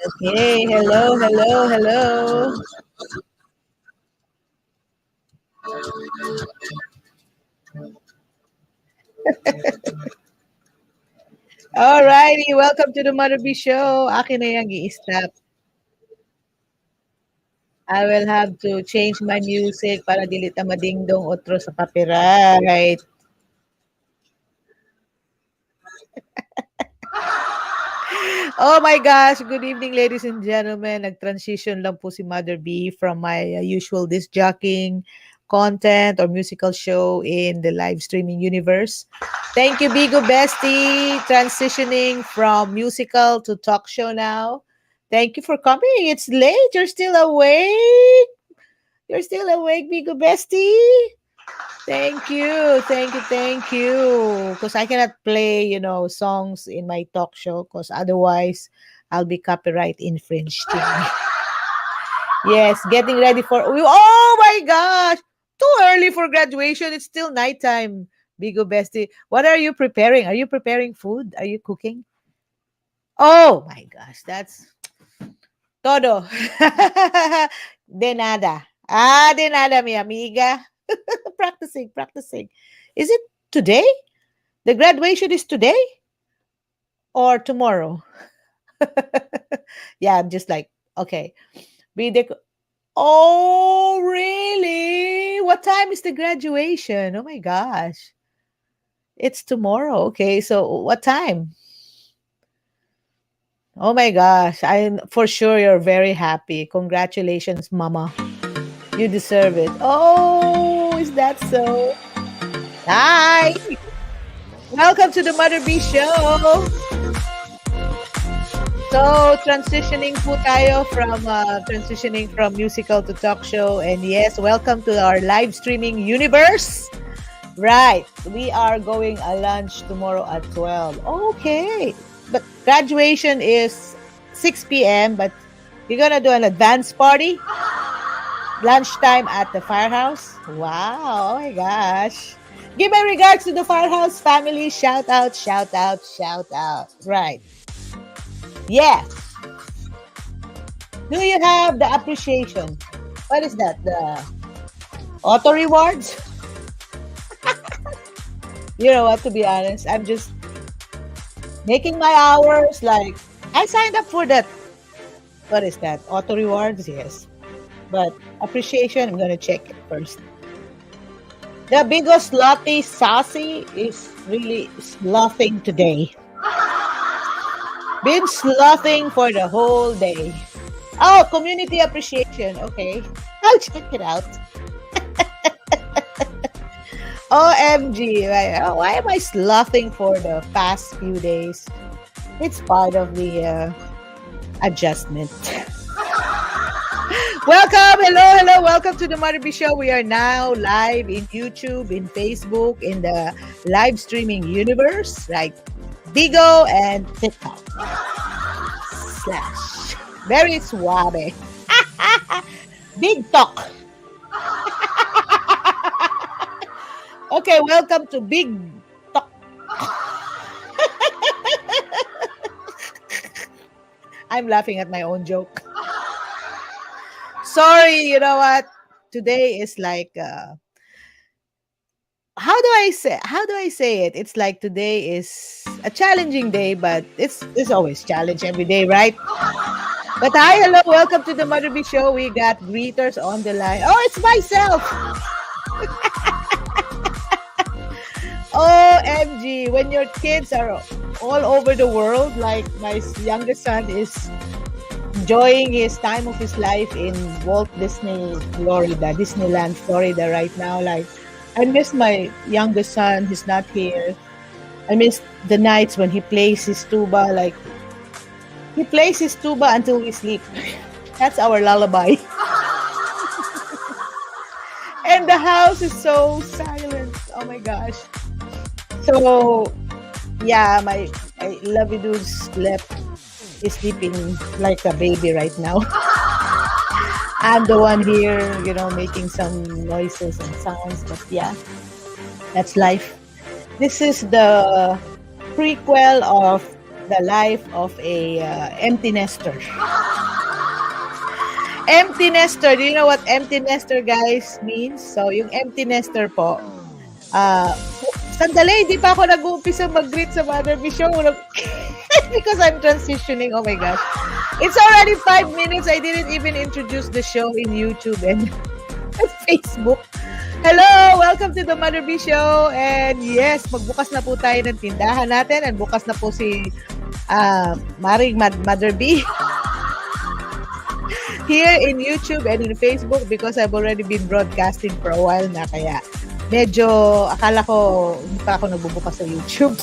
Okay, hello, hello, hello. Alrighty, welcome to the Mother B Show. Akin na yung i-stop. I will have to change my music para dili ta madingdong otro sa copyright. Oh my gosh, good evening ladies and gentlemen. Nag-transition lang po si Mother B from my usual disc jockeying content or musical show in the live streaming universe. Thank you, Bigo Bestie, transitioning from musical to talk show now. Thank you for coming. It's late. You're still awake. You're still awake, Bigo Bestie. Thank you. Thank you. Thank you. Because I cannot play, songs in my talk show because otherwise I'll be copyright infringed. Yes, getting ready for. Oh my gosh! Too early for graduation. It's still nighttime, Bigo Bestie. What are you preparing? Are you preparing food? Are you cooking? Oh my gosh, that's todo. De nada. De nada, mi amiga. Practicing, practicing. Is it today? The graduation is today or tomorrow? Yeah, I'm just like, okay. Be the Oh, really? What time is the graduation? Oh my gosh. It's tomorrow. Okay, so what time? Oh my gosh. I'm for sure you're very happy. Congratulations, mama. You deserve it. Oh, is that so? Hi. Welcome to the Mother B Show. So, transitioning from musical to talk show. And yes, welcome to our live streaming universe. Right. We are going a lunch tomorrow at 12. Okay. But graduation is 6 p.m. But you're going to do an advance party? Lunchtime at the firehouse? Wow. Oh my gosh. Give my regards to the firehouse family. Shout out, shout out, shout out. Right. Yes. Do you have the appreciation? What is that? The auto rewards? You know what, to be honest, I'm just making my hours like I signed up for that. What is that? Auto rewards? Yes. But appreciation, I'm gonna check it first. The biggest slutty sassy is really sloughing today. Been sloughing for the whole day. Oh, community appreciation. Okay. I'll check it out. OMG. Why am I sloughing for the past few days? It's part of the adjustment. Welcome. Hello, hello. Welcome to the Mother B Show. We are now live in YouTube, in Facebook, in the live streaming universe, like Bigo and TikTok. Slash. Very suave. Big talk. Okay, welcome to Big Talk. I'm laughing at my own joke. Sorry, you know what? Today is like how do I say it? It's like today is a challenging day, but it's always challenge every day, right? But hi, hello, welcome to the Mother B Show. We got greeters on the line. Oh, it's myself. OMG, when your kids are all over the world, like my youngest son is enjoying his time of his life in Walt Disney, Florida, Disneyland, Florida right now. Like, I miss my youngest son. He's not here. I miss the nights when he plays his tuba. Like, he plays his tuba until we sleep. That's our lullaby. And the house is so silent. Oh my gosh. So, yeah, my lovey dude is sleeping like a baby right now. I'm the one here, making some noises and sounds. But yeah, that's life. This is the prequel of the life of a empty nester. Empty nester. Do you know what empty nester, guys, means? So, yung empty nester po, sandali, di pa ako nag-uumpisa mag-greet sa Mother B Show because I'm transitioning. Oh my gosh. It's already 5 minutes. I didn't even introduce the show in YouTube and Facebook. Hello! Welcome to the Mother B Show. And yes, magbukas na po tayo ng tindahan natin and bukas na po si Maring Mother B here in YouTube and in Facebook because I've already been broadcasting for a while na kaya medyo akala ko hindi pa ako nagbubukas sa YouTube.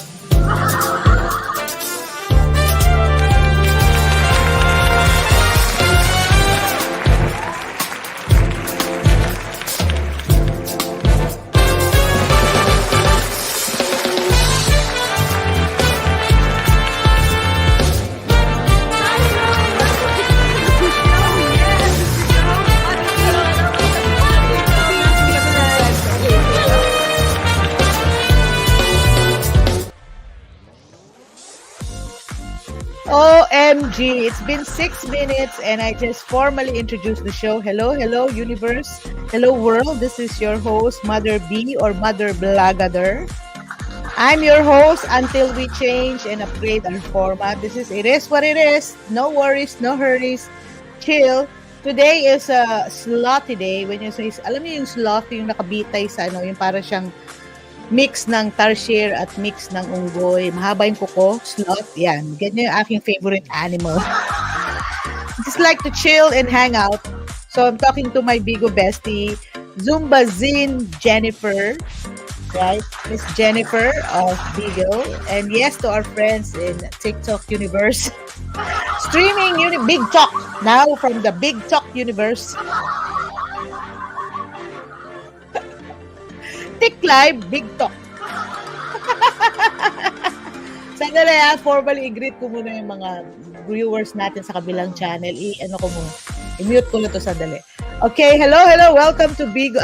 OMG, it's been 6 minutes and I just formally introduced the show. Hello, universe. Hello, world. This is your host, Mother B or Mother Blagador. I'm your host until we change and upgrade our format. This is It Is What It Is. No worries, no hurries. Chill. Today is a slotty day. When you say, alam niyo yung slotty, yung nakabitay sa yung para siyang mix ng tarsier at mix ng unggoy. Mahaba yung kuko, sloth, yan. Ganyan yung aking favorite animal. Just like to chill and hang out. So I'm talking to my Bigo bestie, Zumba Zin Jennifer, right? Miss Jennifer of Bigo. And yes, to our friends in TikTok universe. Streaming Big Talk, now from the Big Talk universe. Live, Big Talk. Sandali formally i-greet ko muna yung mga viewers natin sa kabilang channel. I-ano ko muna. I-mute ko na to sandali. Okay, hello, welcome to Big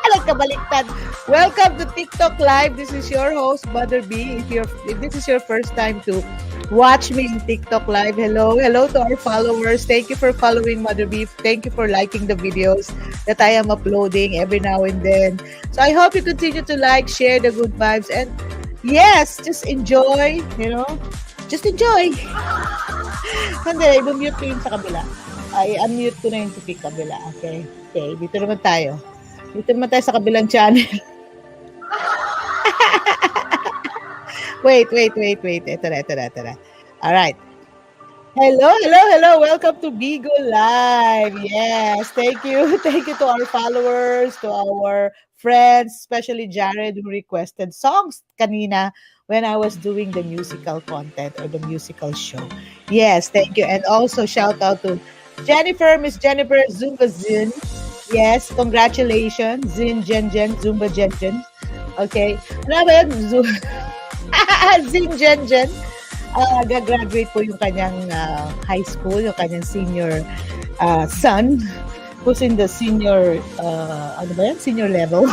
Nagkabaliktad. Welcome to TikTok Live. This is your host, Mother B. If this is your first time to watch me in TikTok Live, hello to our followers. Thank you for following Mother B. Thank you for liking the videos that I am uploading every now and then. So I hope you continue to like, share the good vibes, and yes, just enjoy, just enjoy. Sandali, i-mute ko yung sa kabila. I-unmute ko na yung sa kabila. Okay, dito naman tayo. Dito naman tayo sa kabilang channel. Wait. Ito na. All right. Hello. Welcome to Bigo Live. Yes, thank you. Thank you to our followers, to our friends, especially Jared, who requested songs kanina when I was doing the musical content or the musical show. Yes, thank you. And also shout out to Miss Jennifer Zumba Zin. Yes, congratulations. Jen, Zumba Jen. Okay. Ano ba yun? Zin Jen. Gagraduate po yung kanyang high school, yung kanyang senior son, who's in the senior, senior level.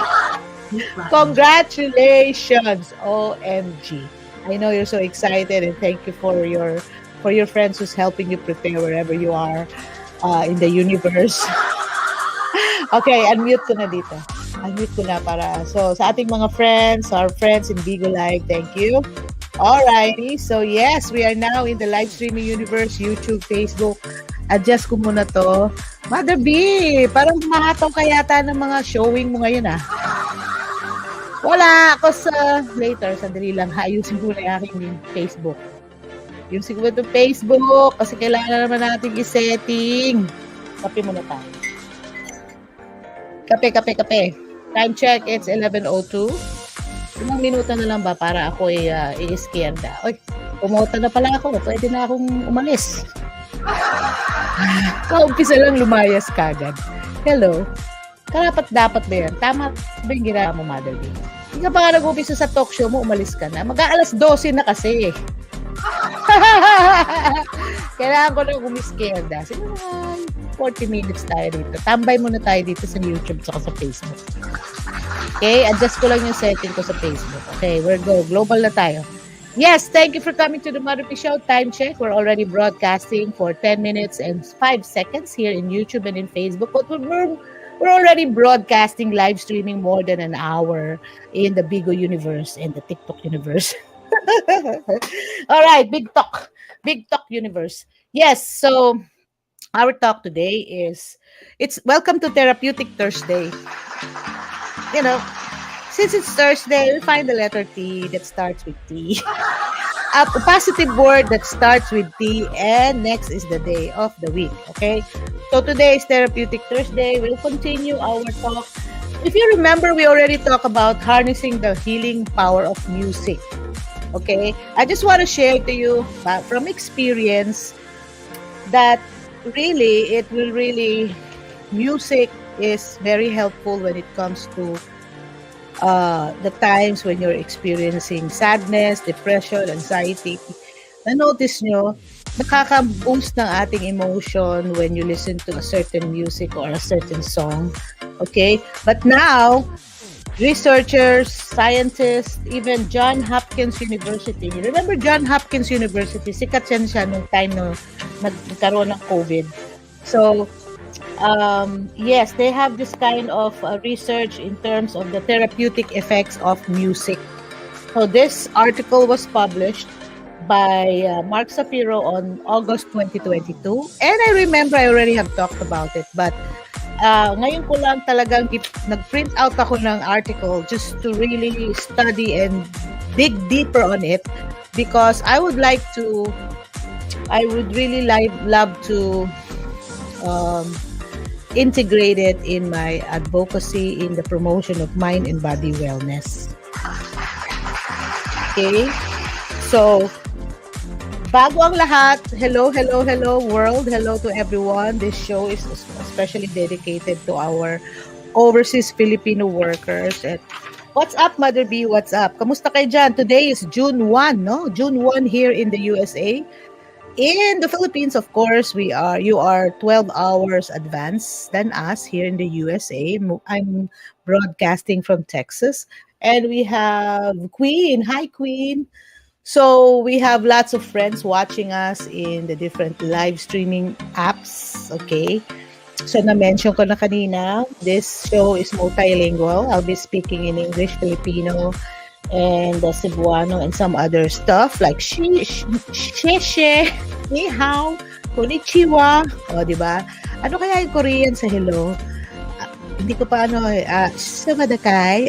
Congratulations, OMG. I know you're so excited and thank you for your friends who's helping you prepare wherever you are in the universe. Okay, unmute ko na dito. Unmute ko na so sa ating mga friends, our friends in Bigo Live, thank you. Alrighty, so yes, we are now in the live streaming universe, YouTube, Facebook. Adjust ko muna to. Mother B, parang mahataw ka yata ng mga showing mo ngayon Wala ako sa later, sandali lang, ayusin ko na yung aking Facebook. Yung siguro itong Facebook, kasi kailangan naman natin i-setting. Kape muna tayo. Kape. Time check, it's 11:02. Ilang minuto na lang ba para ako i-iskierda? Oy, pumota na pala ako. Pwede na akong umalis. Kaumpisa lang lumayas kagad. Hello. Karapat-dapat ba yan? Tama ba yung ginagawa mo, Mother B? Hindi ka pa nga nag-umpisa sa talk show mo, umalis ka na. Mag-aalas 12 na kasi. Kailangan ko na umiskierda. Siguro 40 minutes tayo dito. Tambay muna tayo dito sa YouTube at sa Facebook. Okay, adjust ko lang yung setting ko sa Facebook. Okay, we're go. Global na tayo. Yes, thank you for coming to the Mother P Show. Time check. We're already broadcasting for 10 minutes and 5 seconds here in YouTube and in Facebook. But we're already broadcasting, live streaming more than an hour in the Bigo universe and the TikTok universe. All right, big talk. Big talk universe. Yes, so our talk today is it's welcome to Therapeutic Thursday. You know, since it's Thursday, we find the letter T that starts with T. A positive word that starts with T, and next is the day of the week. Okay, so today is Therapeutic Thursday. We'll continue our talk. If you remember, we already talked about harnessing the healing power of music. Okay, I just want to share to you from experience that really it will really music is very helpful when it comes to the times when you're experiencing sadness, depression, anxiety. Na-notice nyo, nakaka-boost ng ating emotion when you listen to a certain music or a certain song. Okay? But now, researchers, scientists, even John Hopkins University. Remember John Hopkins University? Sikat siya nung time na nagkaroon ng COVID. So, yes, they have this kind of research in terms of the therapeutic effects of music. So this article was published by Mark Sapiro on August 2022. And I remember I already have talked about it. But ngayon ko lang talagang nag-print out ako ng article just to really study and dig deeper on it. Because I would really love to integrate it in my advocacy in the promotion of mind and body wellness. Okay? So, bago ang lahat, hello world, hello to everyone. This show is especially dedicated to our overseas Filipino workers. And what's up, Mother B? What's up? Kamusta kayo dyan? Today is June 1, no? June 1 here in the USA. In the Philippines, of course, you are 12 hours advanced than us here in the USA. I'm broadcasting from Texas. And we have Queen. Hi, Queen. So we have lots of friends watching us in the different live streaming apps. Okay. So na-mention ko na kanina, this show is multilingual. I'll be speaking in English, Filipino, and Cebuano, and some other stuff like sheshe, ni hao, konnichiwa. O, di ba? Ano kaya yung Korean sa hello? Hindi ko pa samadakay.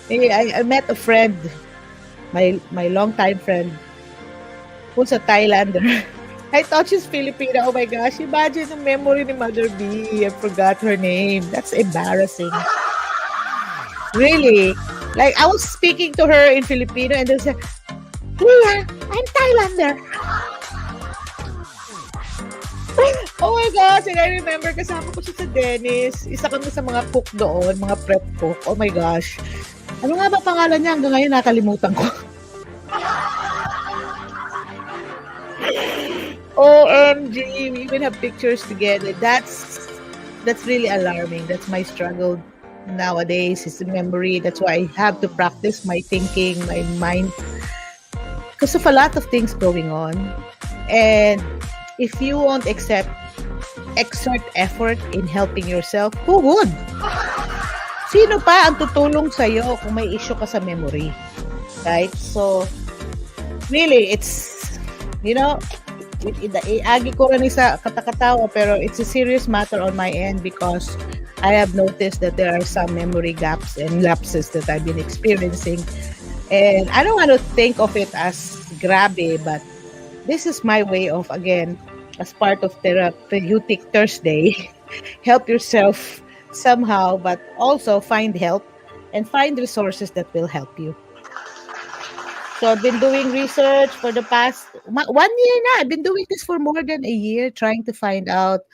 I met a friend, my longtime friend, who's a Thailander. I thought she's Filipina. Oh my gosh, imagine the memory ni Mother B. I forgot her name. That's embarrassing. Really? Like, I was speaking to her in Filipino and they said, Leah, I'm Thailander. Oh my gosh, and I remember kasama ko siya sa Dennis. Isa kami sa mga cook doon, mga prep cook. Oh my gosh. Ano nga ba pangalan niya? Hanggang ngayon nakalimutan ko. OMG, we even have pictures together. That's really alarming. That's my struggle nowadays, is the memory. That's why I have to practice my thinking, my mind, because of a lot of things going on. And if you won't exert effort in helping yourself, who would? Sino pa ang tutulong sa'yo kung may issue ka sa memory? Right? So, really, it's, agi ko rin sa katakatawa, pero it's a serious matter on my end because I have noticed that there are some memory gaps and lapses that I've been experiencing. And I don't want to think of it as grabe, but this is my way of, again, as part of Therapeutic Thursday, help yourself somehow, but also find help and find resources that will help you. So I've been doing research for the past 1 year now. I've been doing this for more than a year, trying to find out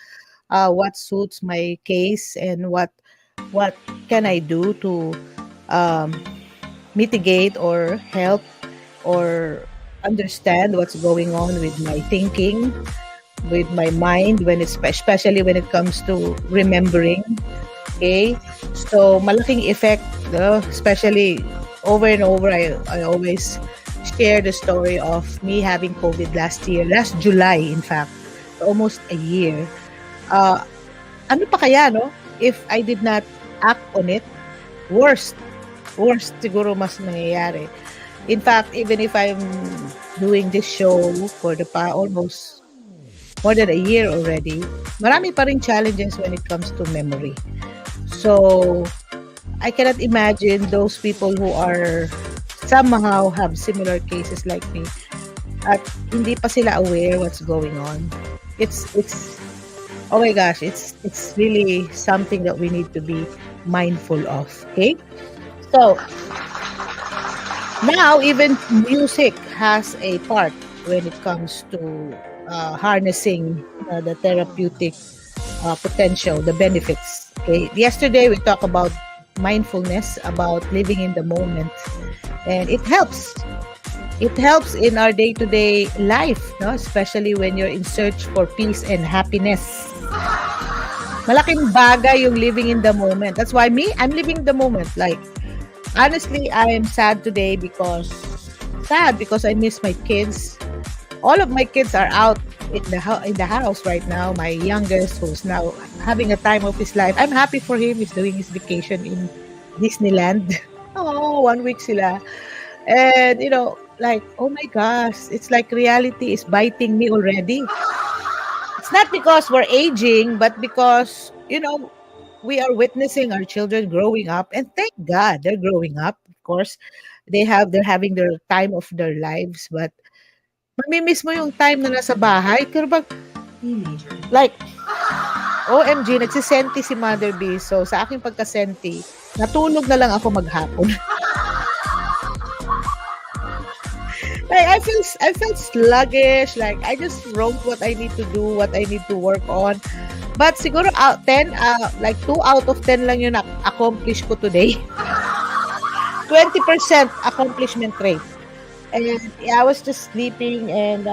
what suits my case and what can I do to mitigate or help or understand what's going on with my thinking, with my mind, especially when it comes to remembering. Okay, so malaking effect, especially over and over. I always share the story of me having COVID last year, last July, in fact, almost a year. Uh, ano pa kaya, no? If I did not act on it, worst. Worst siguro mas mangyayari. In fact, even if I'm doing this show for the almost more than a year already, marami pa rin challenges when it comes to memory. So, I cannot imagine those people who are somehow have similar cases like me at hindi pa sila aware what's going on. It's oh my gosh, it's really something that we need to be mindful of. Okay? So, now even music has a part when it comes to harnessing the therapeutic potential, the benefits. Okay? Yesterday we talked about mindfulness, about living in the moment, and it helps. It helps in our day-to-day life, no? Especially when you're in search for peace and happiness. Malaking bagay yung living in the moment. That's why I'm living the moment. Like, honestly, I am sad today because I miss my kids. All of my kids are out in the house right now. My youngest, who's now having a time of his life, I'm happy for him. He's doing his vacation in Disneyland. Oh, 1 week sila. And, like, oh my gosh, it's like reality is biting me already. It's not because we're aging, but because, we are witnessing our children growing up. And thank God they're growing up. Of course, they're having their time of their lives. But mamimiss mo yung time na nasa bahay. Pero like, OMG, nagsisenti si Mother B. So, sa aking pagkasenti, natulog na lang ako maghapon. Like, I felt sluggish. Like, I just wrote what I need to do, what I need to work on. But siguro 10, like 2 out of 10 lang yun accomplish ko today. 20% accomplishment rate. And I was just sleeping, and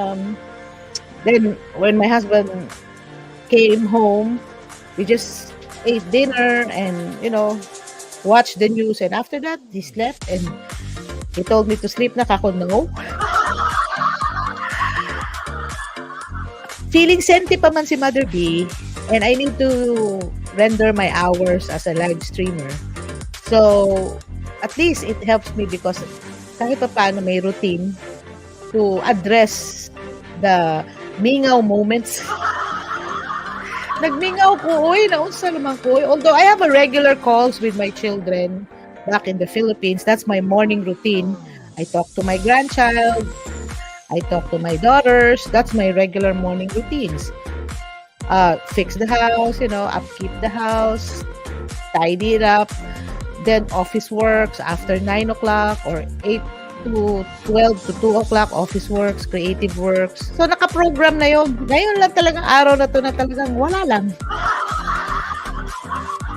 then when my husband came home, we just ate dinner and, watched the news. And after that, he slept, and he told me to sleep na. Kako, no. Feeling senti pa man si Mother B, and I need to render my hours as a live streamer. So, at least it helps me because kahit pa paano may routine to address the mingaw moments. Nagmingaw ko, naunsa naman ko. Although I have a regular calls with my children back in the Philippines. That's my morning routine. I talk to my grandchild. I talk to my daughters. That's my regular morning routines. Fix the house, upkeep the house, tidy it up. Then office works after 9 o'clock or 8 to 12 to 2 o'clock, office works, creative works. So, nakaprogram na yun. Ngayon lang talagang araw na to na talagang wala lang.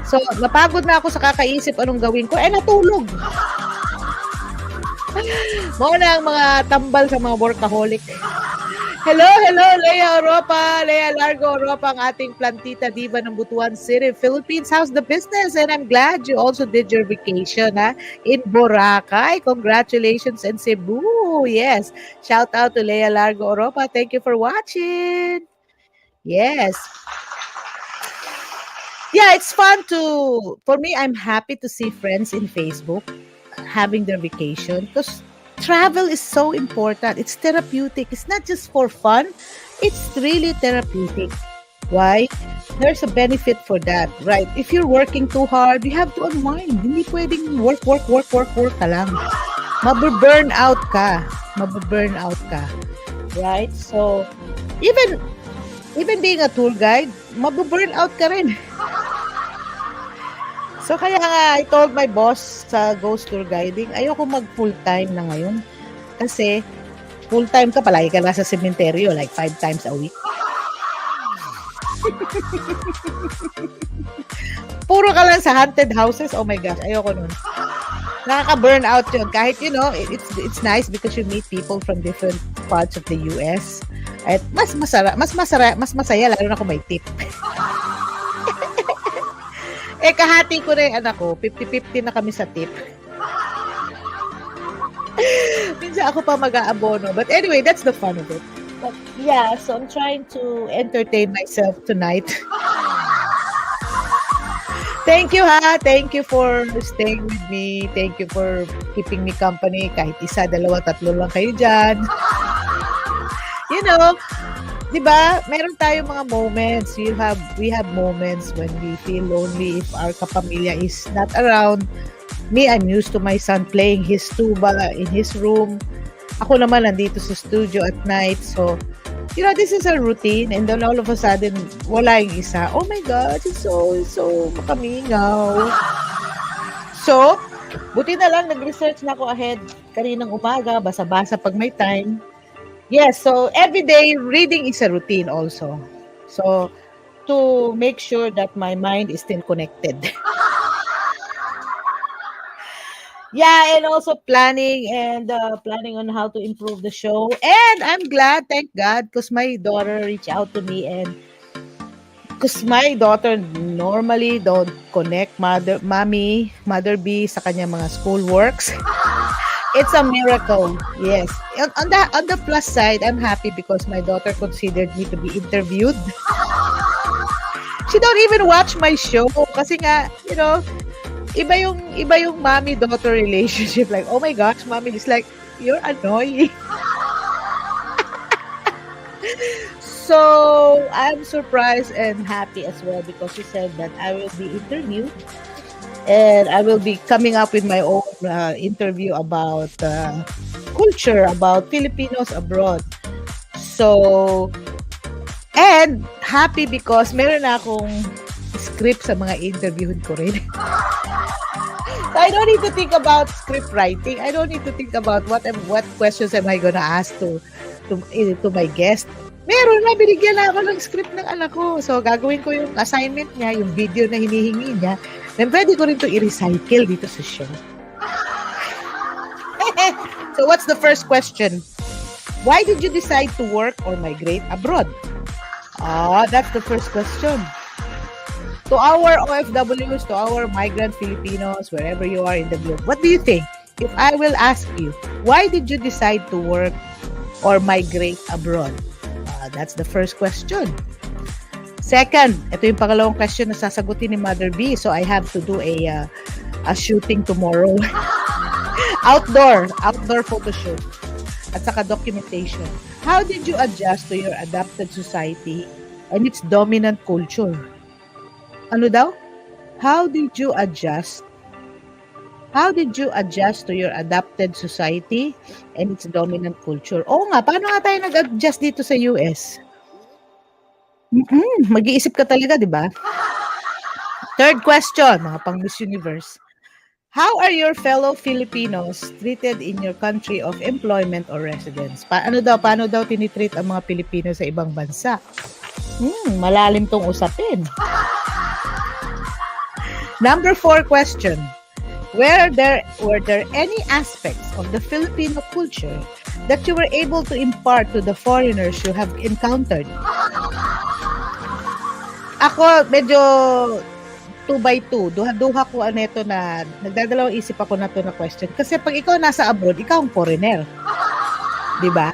So, napagod na ako sa kakaisip anong gawin ko. Natulog. Muna ang mga tambal sa mga workaholic. Hello, Lea Europa, Lea Largo Europa, ang ating plantita diva ng Butuan City, Philippines. How's the business? And I'm glad you also did your vacation in Boracay. Congratulations in Cebu. Yes. Shout out to Lea Largo Europa. Thank you for watching. Yes. Yeah, it's fun for me, I'm happy to see friends in Facebook having their vacation because travel is so important. It's therapeutic. It's not just for fun. It's really therapeutic. Why? There's a benefit for that, right? If you're working too hard, you have to unwind. Hindi pwedeng work ka lang. Mababurn out ka. Right? So, even being a tour guide, mababurn out ka rin. So, kaya nga, I told my boss sa Ghost Tour Guiding, ayoko mag-full-time na ngayon. Kasi, full-time ka, palagi ka nasa sementeryo, like 5 times a week. Puro ka lang sa haunted houses. Oh my gosh, ayoko nun. Nakaka-burn out yun. Kahit, it's nice because you meet people from different parts of the US. At mas masaya, lalo na kung may tip. Kahati ko na yung anak ko, 50-50 na kami sa tip. minsan ako pa mag-aabono. But anyway, that's the fun of it. But yeah, so I'm trying to entertain myself tonight. Thank you ha. Thank you for staying with me. Thank you for keeping me company. Kahit isa, dalawa, tatlo lang kayo dyan. You know, di ba, meron tayong mga moments. We have moments when we feel lonely if our kapamilya is not around. Me, I'm used to my son playing his tuba in his room. Ako naman nandito sa studio at night. So, you know, this is a routine. And then all of a sudden, wala yung isa. Oh my God, it's so makamingaw. So, buti na lang, nag-research na ako ahead kaninang umaga, basa-basa pag may time. Yes, so everyday reading is a routine also. So, to make sure that my mind is still connected. Yeah, and also planning on how to improve the show. And I'm glad, thank God, because my daughter reached out to me, and because my daughter normally don't connect Mother B sa kanya mga school works. It's a miracle. Yes. On the plus side, I'm happy because my daughter considered me to be interviewed. She don't even watch my show kasi nga, you know, iba yung mommy-daughter relationship. Like, oh my gosh, mommy is like, you're annoying. So, I'm surprised and happy as well because she said that I will be interviewed and I will be coming up with my own interview about culture, about Filipinos abroad. So, and happy because meron na akong script sa mga interviewin ko rin. So I don't need to think about script writing. I don't need to think about what questions am I gonna ask to my guest. Meron na, binigyan na ako ng script ng anak ko. So gagawin ko yung assignment niya, yung video na hinihingi niya. Then pwede ko rin to i-recycle dito sa show. So what's the first question? Why did you decide to work or migrate abroad? That's the first question. To our OFWs, to our migrant Filipinos, wherever you are in the globe, what do you think? If I will ask you, why did you decide to work or migrate abroad? That's the first question. Second, ito yung pangalawang question na sasagutin ni Mother B. So I have to do a shooting tomorrow. outdoor photo shoot. At saka documentation. How did you adjust to your adapted society and its dominant culture? Ano daw? How did you adjust to your adapted society and its dominant culture? Oo nga, paano nga tayo nag-adjust dito sa US? Mag-iisip ka talaga, di ba? Third question, mga pang Miss Universe. How are your fellow Filipinos treated in your country of employment or residence? Paano daw tinitreat ang mga Pilipino sa ibang bansa? Malalim tong usapin. Number 4 question. Were there any aspects of the Filipino culture that you were able to impart to the foreigners you have encountered? Ako, medyo 2x2. Duha ko aneto na nagdadalawang isip ako na to na question. Kasi pag ikaw nasa abroad, ikaw ang foreigner. 'Di ba?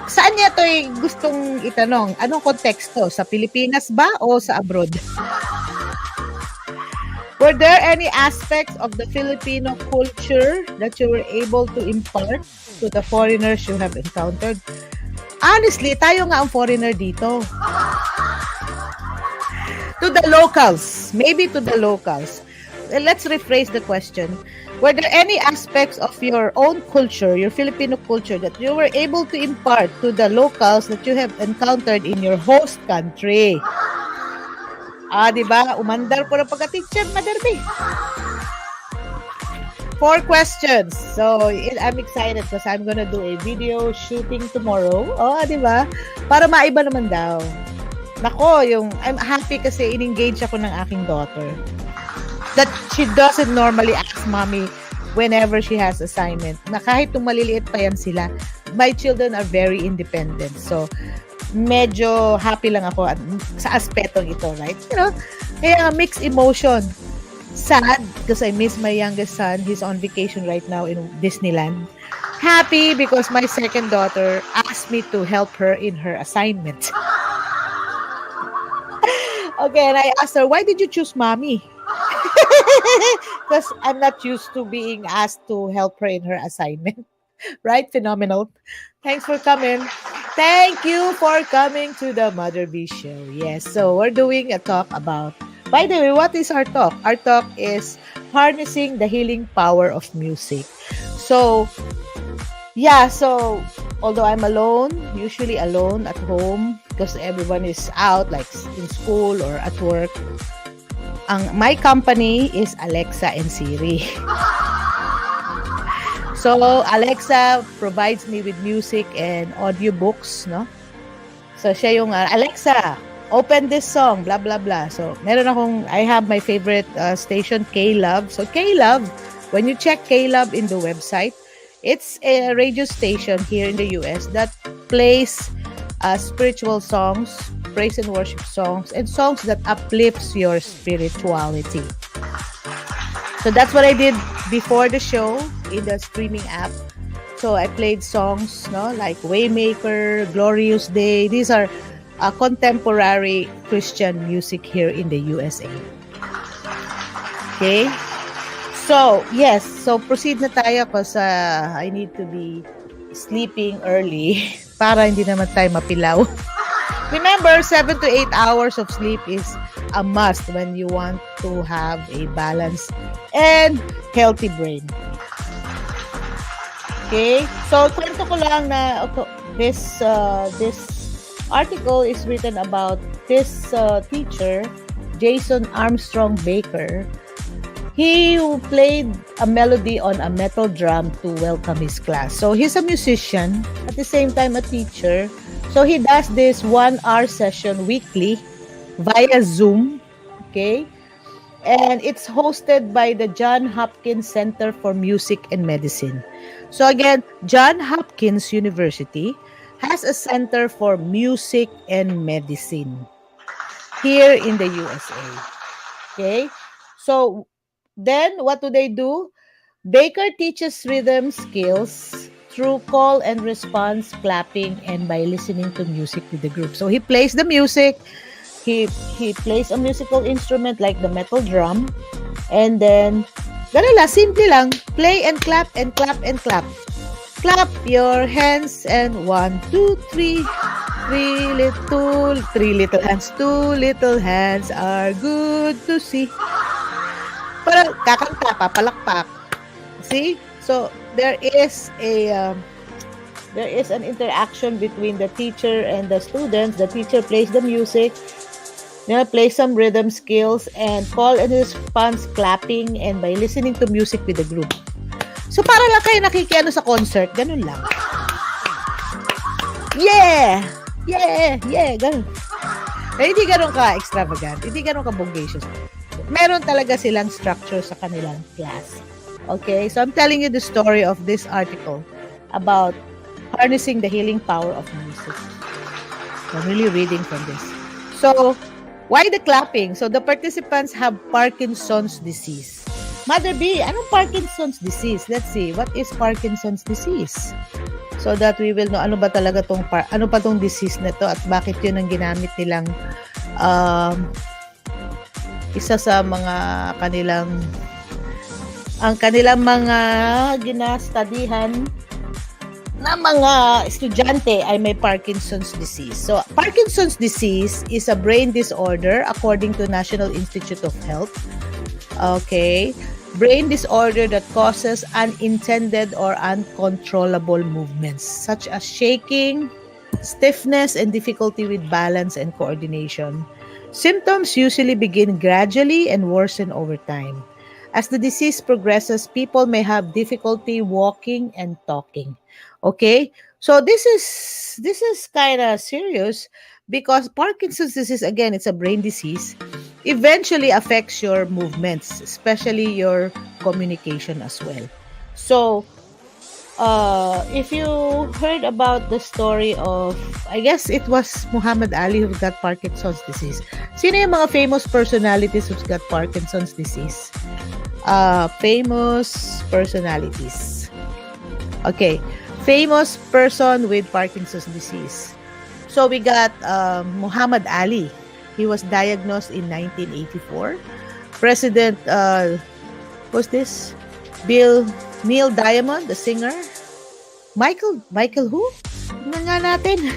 Saan niya to gustong itanong? Anong konteksto? Sa Pilipinas ba o sa abroad? Were there any aspects of the Filipino culture that you were able to impart to the foreigners you have encountered? Honestly, tayo nga ang foreigner dito. To the locals. Maybe to the locals. Let's rephrase the question. Were there any aspects of your own culture, your Filipino culture, that you were able to impart to the locals that you have encountered in your host country? Diba? Umandar ko na pagka-teacher, Mother B. 4 questions. So, I'm excited because I'm gonna do a video shooting tomorrow. Diba? Para maiba naman daw. Nako, I'm happy kasi in-engage ako ng aking daughter. That she doesn't normally ask mommy whenever she has assignment. Na kahit nung maliliit pa yan sila, my children are very independent. So, medyo happy lang ako sa aspetong ito, right? You know, kaya mixed emotion. Sad because I miss my youngest son. He's on vacation right now in Disneyland. Happy because my second daughter asked me to help her in her assignment. Okay, and I asked her, why did you choose mommy? Because I'm not used to being asked to help her in her assignment. Right? Phenomenal. Thanks for coming. Thank you for coming to the Mother B Show. Yes, so we're doing a talk about, by the way, what is our talk? Our talk is harnessing the healing power of music. So, yeah, so although I'm alone, usually alone at home because everyone is out, like in school or at work, my company is Alexa and Siri. So Alexa provides me with music and audiobooks, no? So siya yung Alexa, open this song, blah blah blah. So I have my favorite station, K-Love. So K-Love, when you check K-Love in the website, it's a radio station here in the US that plays spiritual songs, praise and worship songs, and songs that uplifts your spirituality. So that's what I did before the show in the streaming app. So I played songs, no, like Waymaker, Glorious Day. These are contemporary Christian music here in the USA. Okay? So, yes. So, proceed na tayo because I need to be sleeping early para hindi naman tayo mapilaw. Remember, 7 to 8 hours of sleep is a must when you want to have a balanced and healthy brain. Okay? So, kwento ko lang na this article is written about this teacher, Jason Armstrong Baker. He played a melody on a metal drum to welcome his class. So, he's a musician, at the same time a teacher. So, he does this 1-hour session weekly via Zoom. Okay? And it's hosted by the Johns Hopkins Center for Music and Medicine. So again, Johns Hopkins University has a Center for Music and Medicine here in the USA. Okay? So then what do? Baker teaches rhythm skills through call and response clapping and by listening to music with the group. So he plays the music. He plays a musical instrument like the metal drum, and then ganun lang, simple lang, play and clap and clap and clap. Clap your hands and 1, 2, 3, three little hands, 2 little hands are good to see. Parang kakanta, papalakpak. See? So there is an interaction between the teacher and the students. The teacher plays the music. Play some rhythm skills and call and response clapping and by listening to music with the group. So, para lang kayo nakikiano sa concert, ganun lang. Yeah! Yeah! Yeah! Ganun. Hindi ganun ka-extravagant. Hindi ganun ka-bogacious. Meron talaga silang structure sa kanilang class. Okay? So, I'm telling you the story of this article about harnessing the healing power of music. I'm really reading from this. So, why the clapping? So, the participants have Parkinson's disease. Mother B, anong Parkinson's disease? Let's see, what is Parkinson's disease? So that we will know ano ba talaga ano pa tong disease na to at bakit yun ang ginamit nilang isa sa mga kanilang mga ginastudihan na mga estudyante ay may Parkinson's disease. So, Parkinson's disease is a brain disorder according to National Institute of Health. Okay. Brain disorder that causes unintended or uncontrollable movements such as shaking, stiffness, and difficulty with balance and coordination. Symptoms usually begin gradually and worsen over time. As the disease progresses, people may have difficulty walking and talking. Okay? So this is kind of serious because Parkinson's disease, again, it's a brain disease, eventually affects your movements, especially your communication as well. So If you heard about the story of, I guess it was Muhammad Ali who got Parkinson's disease. Sino yung mga famous personalities who's got Parkinson's disease? Famous personalities. Okay. Famous person with Parkinson's disease. So we got Muhammad Ali. He was diagnosed in 1984. President, what's this? Neil Diamond, the singer. Michael who? Tingnan nga natin.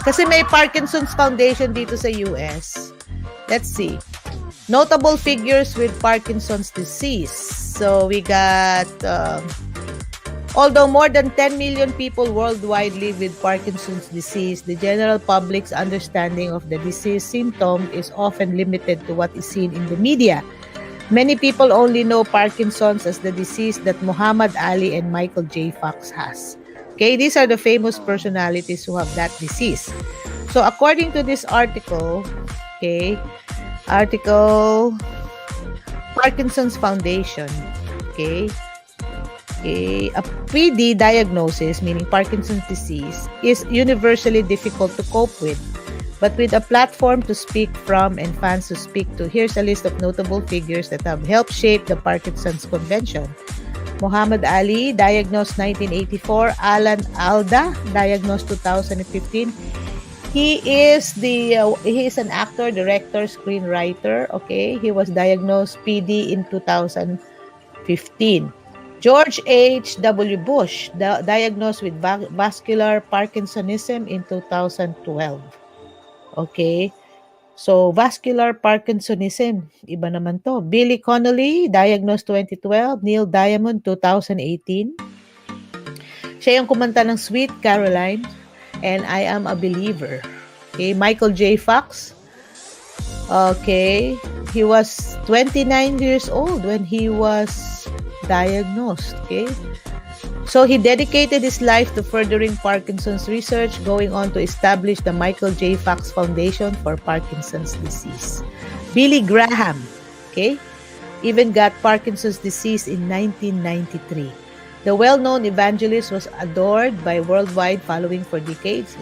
Kasi may Parkinson's Foundation dito sa US. Let's see. Notable figures with Parkinson's disease. So we got, although more than 10 million people worldwide live with Parkinson's disease, the general public's understanding of the disease symptom is often limited to what is seen in the media. Many people only know Parkinson's as the disease that Muhammad Ali and Michael J. Fox has. Okay, these are the famous personalities who have that disease. So according to this article, Parkinson's Foundation, a PD diagnosis, meaning Parkinson's disease, is universally difficult to cope with. But with a platform to speak from and fans to speak to, here's a list of notable figures that have helped shape the Parkinson's Convention. Muhammad Ali, diagnosed 1984. Alan Alda, diagnosed 2015. He is an actor, director, screenwriter. Okay, he was diagnosed PD in 2015. George H.W. Bush, diagnosed with vascular Parkinsonism in 2012. Okay, so vascular Parkinsonism, iba naman to. Billy Connolly, diagnosed 2012. Neil Diamond, 2018. Siya yung kumanta ng Sweet Caroline and I Am a Believer. Okay, Michael J. Fox. Okay, he was 29 years old when he was diagnosed. Okay, so he dedicated his life to furthering Parkinson's research, going on to establish the Michael J. Fox Foundation for Parkinson's disease. Billy Graham, even got Parkinson's disease in 1993. The well-known evangelist was adored by worldwide following for decades.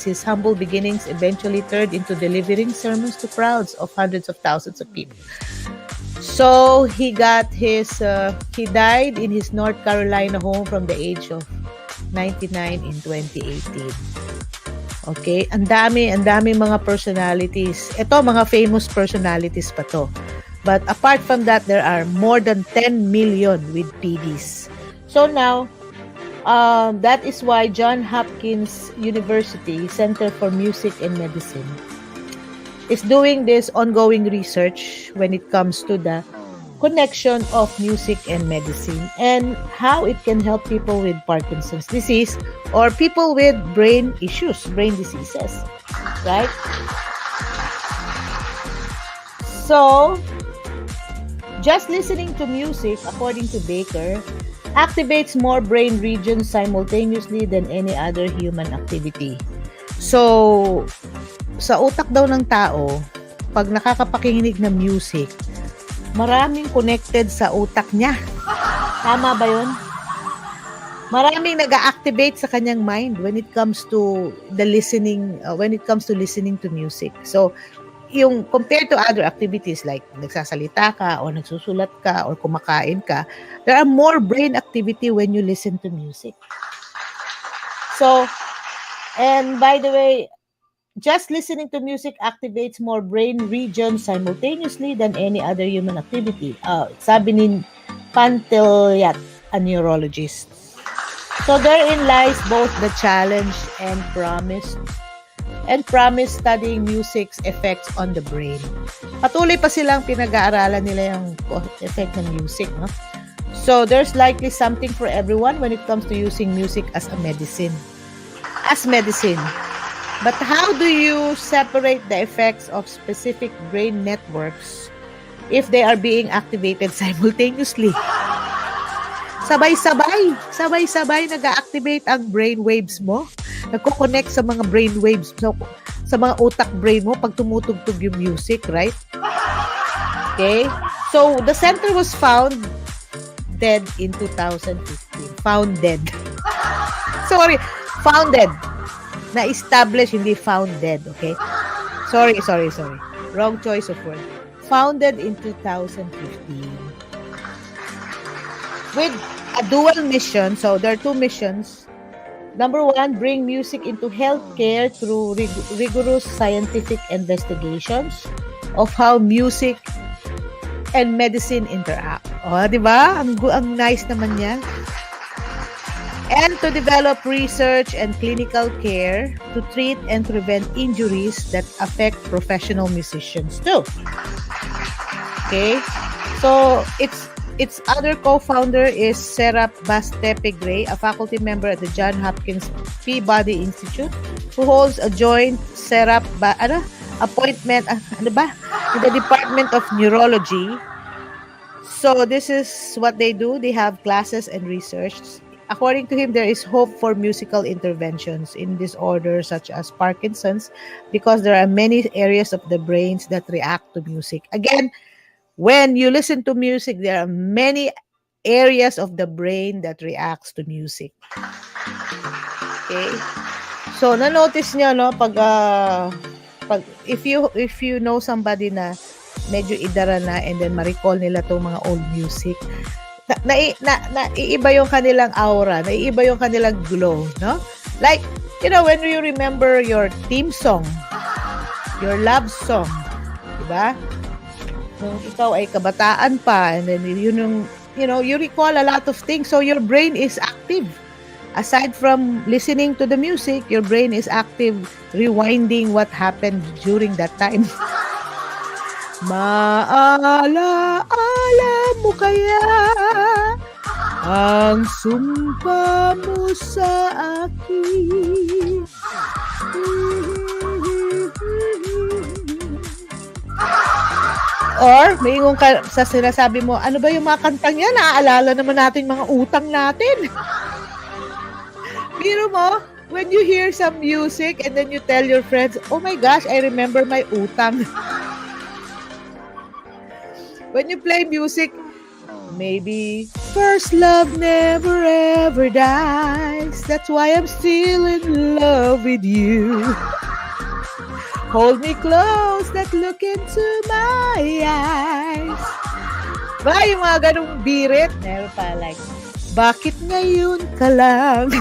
His humble beginnings eventually turned into delivering sermons to crowds of hundreds of thousands of people. So he died in his North Carolina home from the age of 99 in 2018. Okay, ang dami mga personalities. Ito, mga famous personalities pa to. But apart from that, there are more than 10 million with PDs. So now, that is why Johns Hopkins University Center for Music and Medicine is doing this ongoing research when it comes to the connection of music and medicine and how it can help people with Parkinson's disease or people with brain diseases, right? So, just listening to music, according to Baker, activates more brain regions simultaneously than any other human activity. So, sa utak daw ng tao, pag nakakapakinig ng music, maraming connected sa utak niya. Tama ba yun? Maraming nag-activate sa kanyang mind when it comes to listening to music. So, yung compared to other activities like nagsasalita ka or nagsusulat ka or kumakain ka, there are more brain activity when you listen to music. So, and by the way, just listening to music activates more brain regions simultaneously than any other human activity. Sabi ni Pantellat, a neurologist. So therein lies both the challenge and promise studying music's effects on the brain. Patuloy pa silang pinag-aaralan nila yung effect ng music, no? So there's likely something for everyone when it comes to using music as medicine. But how do you separate the effects of specific brain networks if they are being activated simultaneously? Sabay-sabay nag-activate ang brain waves mo. Nagko-connect sa mga brain waves mo, sa mga utak brain mo pag tumutugtog yung music, right? Okay? So, the center was founded created in 2015. Founded. Sorry, founded. Na-establish, hindi founded, okay? Sorry. Wrong choice of word. Founded in 2015. With a dual mission. So, there are two missions. Number one, bring music into healthcare through rigorous scientific investigations of how music and medicine interact. O, di ba? Ang nice naman yan. And to develop research and clinical care to treat and prevent injuries that affect professional musicians too. Okay? So, its other co-founder is Serap Bastepe-Gray, a faculty member at the Johns Hopkins Peabody Institute, who holds a joint appointment in the Department of Neurology. So this is what they do. They have classes and research. According to him, there is hope for musical interventions in disorders such as Parkinson's because there are many areas of the brains that react to music. Again, when you listen to music, there are many areas of the brain that reacts to music. Okay? So, na-notice nyo, no, pag if you know somebody na medyo idara na and then ma-recall nila tong mga old music, naiiba yung kanilang aura, naiiba yung kanilang glow, no? Like, you know, when you remember your theme song, your love song, diba? Nung ikaw ay kabataan pa, and then you recall a lot of things, so your brain is active. Aside from listening to the music, your brain is active rewinding what happened during that time. Maalaala mo kaya ang sumpa mo sa akin? Or, may ingon ka sa sinasabi mo, ano ba yung mga kantang yan? Naaalala naman natin mga utang natin. Biro mo, when you hear some music and then you tell your friends, oh my gosh, I remember my utang. When you play music, maybe first love never ever dies. That's why I'm still in love with you. Hold me close, that look into my eyes. Ba, yung mga ganong birit, meron pa like, bakit ngayon ka lang?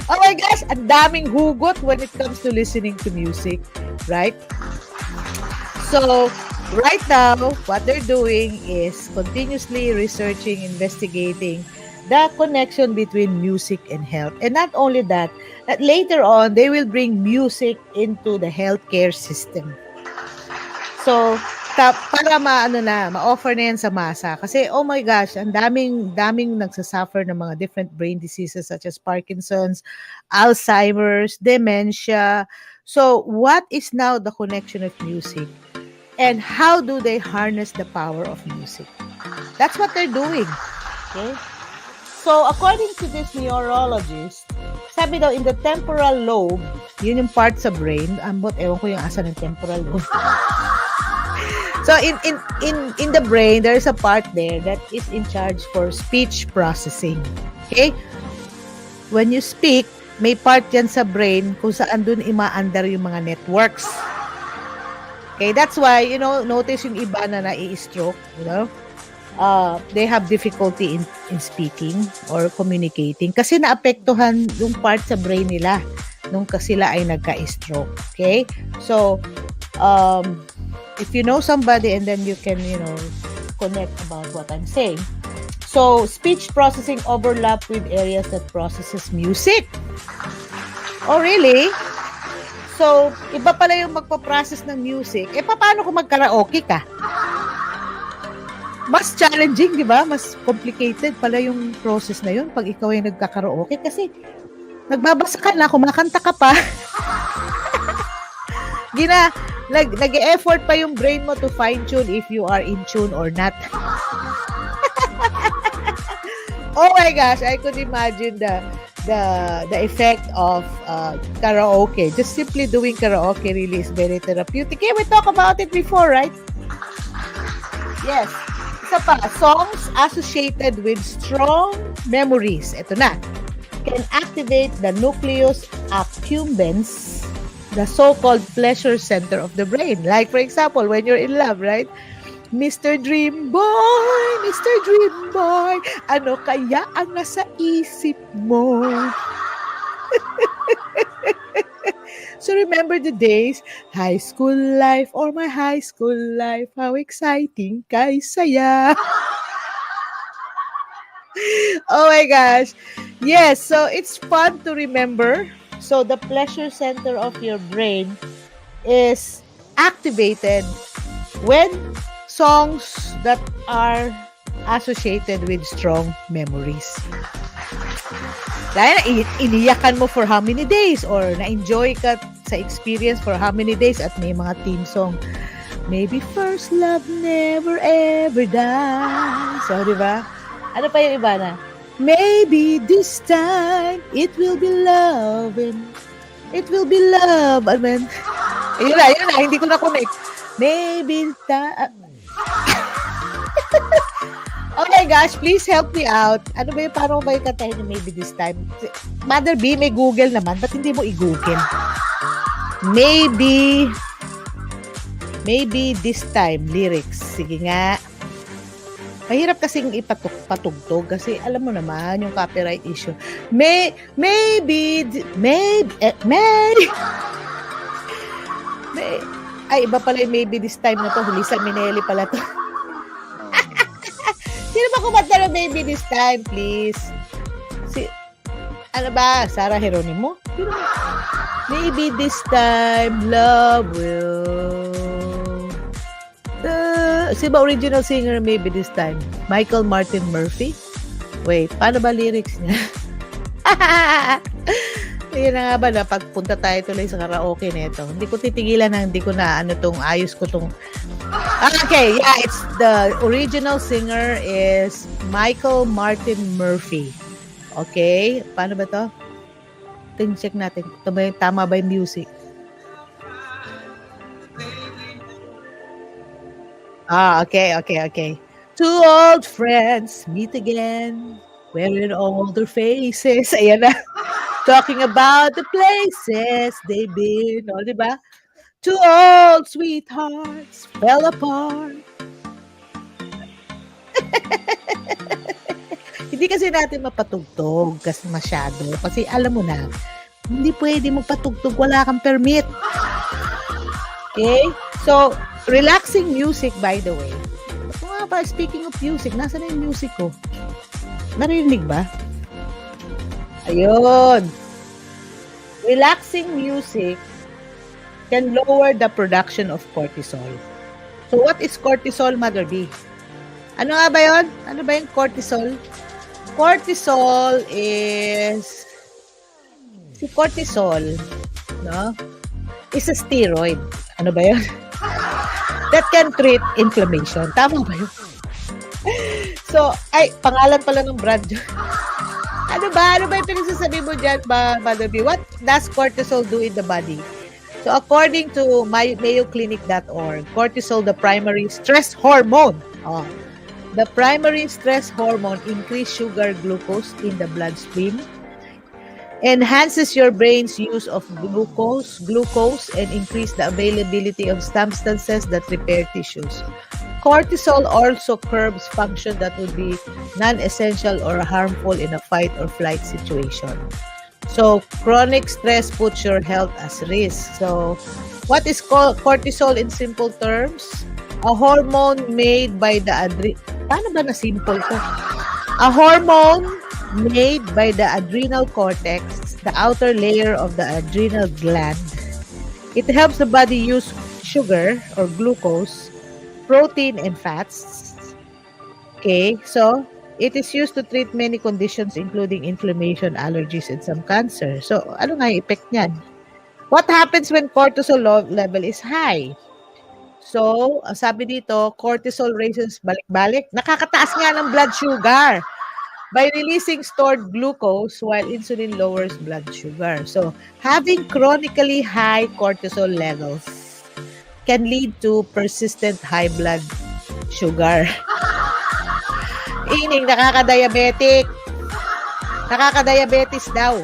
Oh my gosh, ang daming hugot when it comes to listening to music, right? So, right now, what they're doing is continuously researching, investigating the connection between music and health. And not only that later on, they will bring music into the healthcare system. So, para ma-offer na yan sa masa. Kasi, oh my gosh, ang daming nagsasuffer ng mga different brain diseases such as Parkinson's, Alzheimer's, dementia. So, what is now the connection of music? And how do they harness the power of music? That's what they're doing. Okay? So, according to this neurologist, sabi daw, in the temporal lobe, yun yung part sa brain, ewan ko yung asa ng temporal lobe. So, in the brain, there's a part there that is in charge for speech processing. Okay? When you speak, may part yan sa brain kung saan dun imaandar yung mga networks. Okay, that's why, notice yung iba na nai-stroke, they have difficulty in speaking or communicating kasi naapektuhan yung part sa brain nila nung sila ay nagka-stroke. Okay? So, if you know somebody and then you can, connect about what I'm saying. So, speech processing overlap with areas that processes music. Oh, really? So, iba pala yung magpa-process ng music. Paano kung mag-karaoke ka? Mas challenging, di ba? Mas complicated pala yung process na yun pag ikaw ay nagkakaraoke kasi nagbabasa ka na, kumakanta ka pa. Nag-e-effort pa yung brain mo to fine-tune if you are in tune or not. Oh my gosh, I could imagine the effect of karaoke. Just simply doing karaoke really is very therapeutic. Yeah, we talked about it before, right? Yes. Isa pa, songs associated with strong memories. Ito na. Can activate the nucleus accumbens, the so-called pleasure center of the brain. Like, for example, when you're in love, right? Mr. Dream Boy, Mr. Dream Boy, ano kaya ang nasa isip mo? So remember the days, high school life or my high school life, how exciting, kay saya. Oh my gosh. Yes, so it's fun to remember. So the pleasure center of your brain is activated when songs that are associated with strong memories. Dahil iniyakan mo for how many days or na-enjoy ka sa experience for how many days at may mga theme song. Maybe first love never ever dies. So, di ba? Ano pa yung iba na? Maybe this time it will be love and it will be love. I mean, yun na, hindi ko na-connect. Maybe oh my gosh, please help me out. Ano ba yung, paano ba yung kantahin ni Maybe This Time? Mother B, may Google naman. Ba't hindi mo i-Google? Maybe This Time, lyrics. Sige nga. Mahirap kasing patugtog kasi alam mo naman yung copyright issue. Maybe, ay, iba pala yung Maybe This Time na to. Lisa Minnelli pala to. Sino ba kumanta ng Maybe This Time, please? Ano ba? Sarah Geronimo? Maybe this time, love will... Sino ba original singer Maybe This Time? Michael Martin Murphy? Wait, paano ba lyrics niya? Yun na nga ba na pagpunta tayo tuloy sa karaoke nito. Hindi ko titigilan na hindi ko na ayos ko tong... Okay, yeah, it's the original singer is Michael Martin Murphy. Okay, paano ba to? Check natin. Tama ba yung music? Okay. Two old friends meet again, wearing older faces. Ayan na. Talking about the places they've been. O, diba? Two old sweethearts fell apart. Hindi kasi natin mapatugtog kasi masyado. Kasi alam mo na, hindi pwede magpatugtog, wala kang permit. Okay? So, relaxing music, by the way. Speaking of music, nasa na yung music ko? Narinig ba? Ayun. Relaxing music can lower the production of cortisol. So, what is cortisol, Mother B? Ano nga ba yun? Ano ba yung cortisol? Cortisol is... Si cortisol, no? Is a steroid. Ano ba yun? That can treat inflammation. Tama ba yun? So, pangalan pala ng brand. Ano ba yung pinagsasabi mo dyan, Mother B? What does cortisol do in the body? So, according to mayoclinic.org, cortisol, the primary stress hormone. The primary stress hormone increases sugar glucose in the bloodstream, enhances your brain's use of glucose, and increase the availability of substances that repair tissues. Cortisol also curbs function that would be non-essential or harmful in a fight or flight situation. So, chronic stress puts your health as risk. So, what is cortisol in simple terms? A hormone made by the paano ba na simple to? A hormone made by the adrenal cortex, the outer layer of the adrenal gland. It helps the body use sugar or glucose, protein, and fats. Okay, so it is used to treat many conditions including inflammation, allergies, and some cancer. So, ano nga yung effect niyan? What happens when cortisol level is high? So, sabi dito, cortisol raises balik-balik. Nakakataas nga ng blood sugar by releasing stored glucose while insulin lowers blood sugar. So, having chronically high cortisol levels can lead to persistent high blood sugar. Ining nakaka-diabetic. Nakaka-diabetes daw.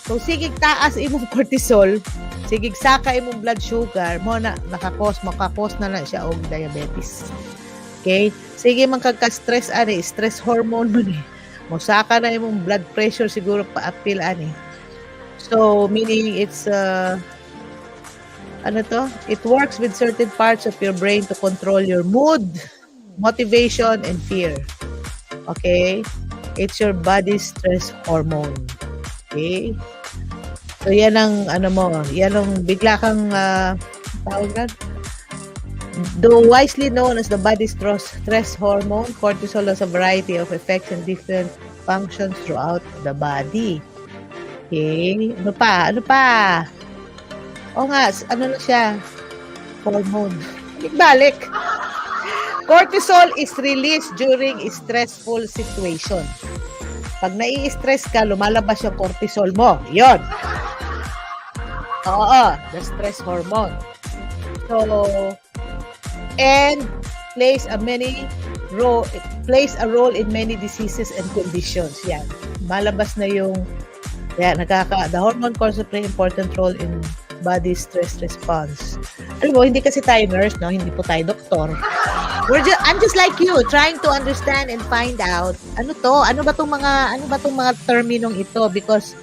So, sigig taas imong cortisol, sigig saka imong blood sugar, mo na makakos na lang siya og diabetes. Okay? Sige man kagka-stress ani, stress hormone man eh. Mo saka na imong blood pressure siguro pa-apil ani. So, meaning it's it works with certain parts of your brain to control your mood, motivation, and fear. Okay? It's your body's stress hormone. Okay? So, yan ang, yan ang bigla kang, tawag na, though wisely known as the body's stress hormone, cortisol has a variety of effects and different functions throughout the body. Okay? Ano pa? O nga, na siya? Hormone. Balik. Cortisol is released during a stressful situation. Pag nai-stress ka, lumalabas yung cortisol mo. Yon. Oo, the stress hormone. So, and plays a role in many diseases and conditions. Yan. Malabas na yung the hormone cortisol play important role in body stress response. Alam mo, hindi kasi tayo nurse, no? Hindi po tayo doktor. I'm just like you, trying to understand and find out ano ba tong mga terminong ito, because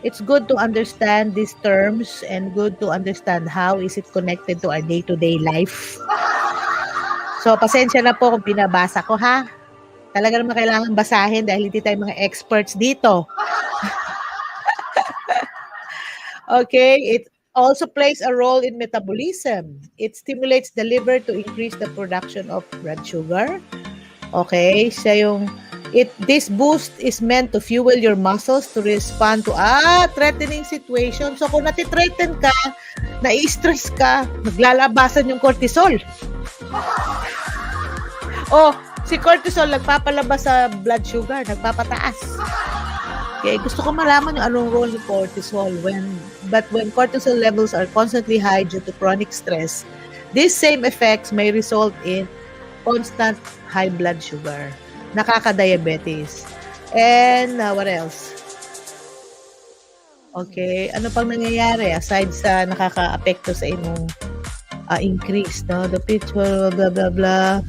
it's good to understand these terms and good to understand how is it connected to our day-to-day life. So, pasensya na po kung binabasa ko, ha? Talaga naman kailangan basahin dahil hindi tayo mga experts dito. Okay, it also plays a role in metabolism. It stimulates the liver to increase the production of blood sugar. Okay, so this boost is meant to fuel your muscles to respond to threatening situation. So kung nati-threaten ka, na-stress ka, maglalabasan yung cortisol. Si cortisol nagpapalabas sa blood sugar, nagpapataas. Okay, gusto ko malaman yung anong role ni cortisol. But when cortisol levels are constantly high due to chronic stress, these same effects may result in constant high blood sugar, nakaka-diabetes, and what else? Okay, ano pang nangyayari aside sa nakaka-apekto sa imong increase, no? The pitch, blah, blah, blah.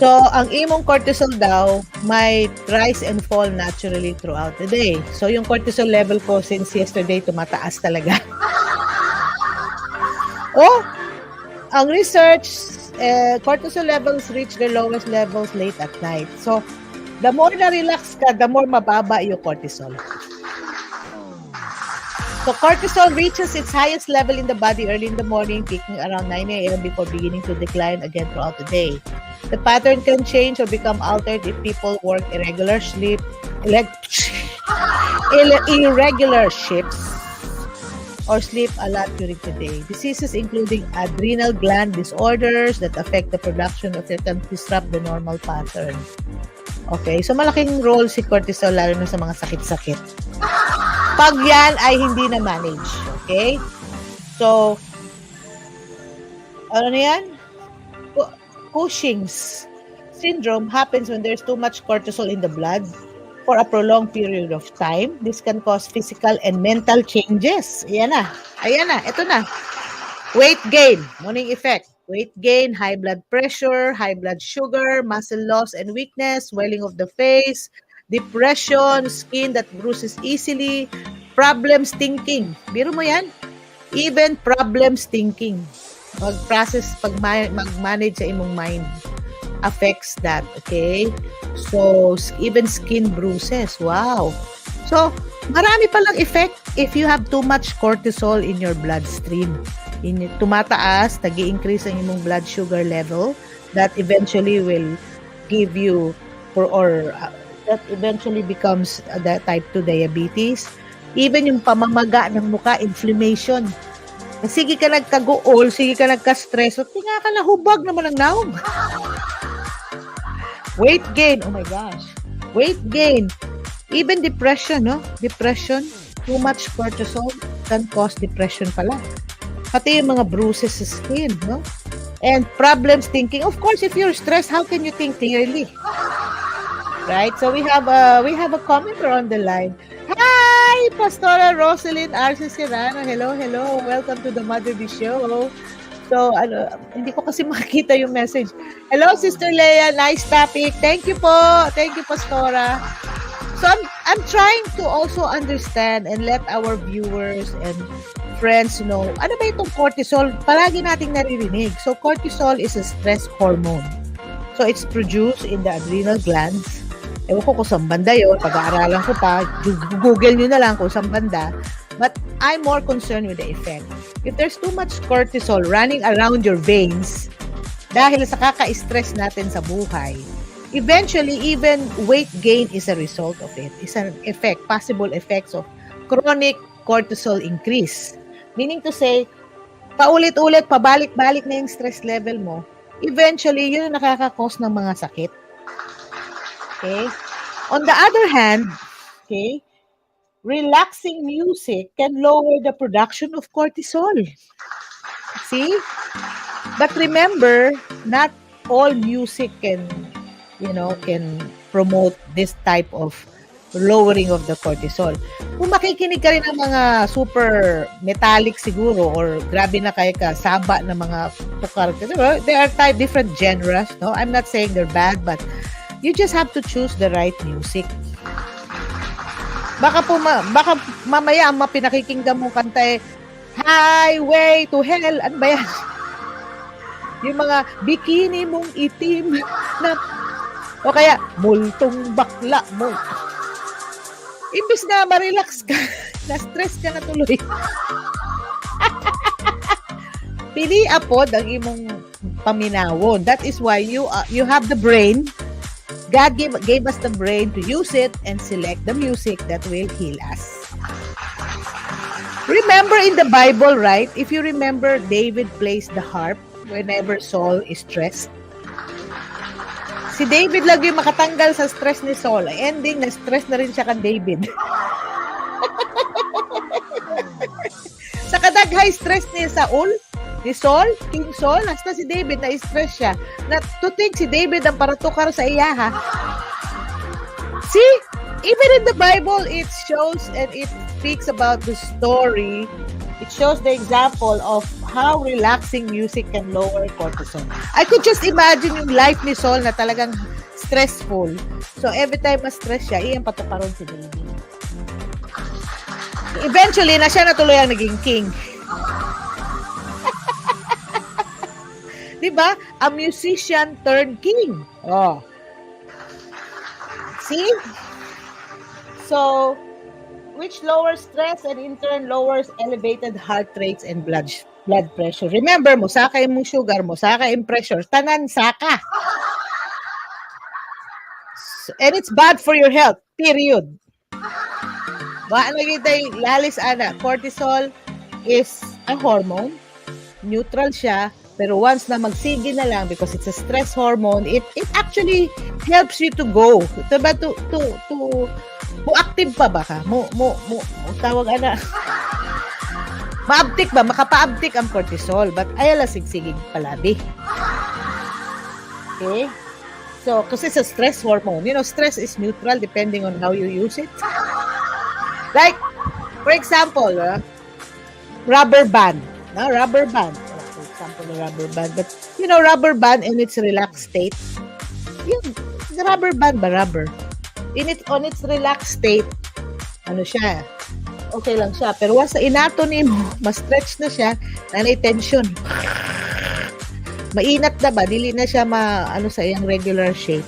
So, ang imong cortisol daw might rise and fall naturally throughout the day. So, yung cortisol level ko since yesterday tumataas talaga. Ang research, cortisol levels reach their lowest levels late at night. So, the more na-relax ka, the more mababa yung cortisol. So, cortisol reaches its highest level in the body early in the morning, peaking around 9 a.m. before beginning to decline again throughout the day. The pattern can change or become altered if people work irregular shifts, or sleep a lot during the day. Diseases including adrenal gland disorders that affect the production of it can disrupt the normal pattern. Okay, so malaking role si cortisol lalo na sa mga sakit-sakit. Pag yan ay hindi na manage. Okay? So, ano na yan? Cushing's syndrome happens when there's too much cortisol in the blood for a prolonged period of time. This can cause physical and mental changes. Ayan na. Ito na. Weight gain. Morning effect. Weight gain, high blood pressure, high blood sugar, muscle loss and weakness, swelling of the face, depression, skin that bruises easily, problems thinking. Biro mo yan? Even problems thinking. Mag-manage sa imong mind affects that, okay? So, even skin bruises. Wow. So, marami palang effect if you have too much cortisol in your bloodstream. Tumataas, nag-i-increase ang imong blood sugar level that eventually will give you that eventually becomes the type 2 diabetes. Even yung pamamaga ng mukha, inflammation. Sige ka nagkaguol, sige ka nagka-stress, at nga ka nahubag naman ang naong. Weight gain, oh my gosh. Weight gain. Even depression, no? Depression, too much cortisol can cause depression pala. Pati yung mga bruises sa skin, no? and problems thinking. Of course, if you're stressed, how can you think clearly? Right? So we have a commenter on the line. Hi, Pastora Rosalyn Arce Serrano. Hello, hello. Welcome to the Mother Bee Show. So, hindi ko kasi makita yung message. Hello, Sister Leia. Nice topic. Thank you po. Thank you, Pastora. So, I'm trying to also understand and let our viewers and friends know, ano ba itong cortisol? Palagi nating naririnig. So, cortisol is a stress hormone. So, it's produced in the adrenal glands. Ewan ko kung saan banda yun. Pag-aaralan ko pa. Google nyo na lang kung saan banda. But I'm more concerned with the effect. If there's too much cortisol running around your veins, dahil sa kaka-stress natin sa buhay, eventually, even weight gain is a result of it. It's an effect, possible effects of chronic cortisol increase. Meaning to say, paulit-ulit, pabalik-balik na yung stress level mo, eventually, yun yung nakaka-cause ng mga sakit. Okay? On the other hand, okay, relaxing music can lower the production of cortisol. See? But remember, not all music can promote this type of lowering of the cortisol. Kung makikinig ka rin ng mga super metallic siguro or grabe na kayo ka, saba na mga tukar, there are different genres, no? I'm not saying they're bad, but you just have to choose the right music. Baka mamaya ang mapinakikinggan mong kanta Highway to Hell. Ano ba yan? Yung mga bikini mong itim na o kaya multong bakla mo. Imbis na ma-relax ka, na-stress ka na tuloy. Pili apod ang imong paminawon. That is why you have the brain. God gave us the brain to use it and select the music that will heal us. Remember in the Bible, right? If you remember, David plays the harp whenever Saul is stressed. Si David lang yung makatanggal sa stress ni Saul. Ending, na-stress na rin siya kan David. Sa kadaghay stress ni Saul, ni Saul, King Saul, hasta si David na-stress siya. To think si David ang paratukar sa iya, ha? See? Even in the Bible, it shows and it speaks about the story. It shows the example of how relaxing music can lower cortisol. I could just imagine yung life ni Saul na talagang stressful. So every time ma-stress siya, iyan patukaron si David. Eventually, na siya na tuloy ang naging king. Diba? A musician turned king. Oh. See? So, which lowers stress and in turn lowers elevated heart rates and blood pressure. Remember, musaka yung sugar, musaka yung pressure. Tanan saka. And it's bad for your health. Period. Ano yung lalis ana? Cortisol is a hormone. Neutral siya. Pero once na magsige na lang because it's a stress hormone, it actually helps you to go. Diba? Mo active pa ba ka? Tawag ana. Maabtik ba? Makapaabtik ang cortisol. But ayala sigsigig palabi. Okay? So, kasi it's a stress hormone. You know, stress is neutral depending on how you use it. Like, for example, rubber band. No? Rubber band. For example, the rubber band. But, you know, rubber band in its relaxed state. Yung rubber band ba? Rubber. On its relaxed state, ano siya, okay lang siya. Pero once na inatoni mo, ma-stretch na siya, nanay tension. Mainat na ba? Dili na siya sa iyang regular shape.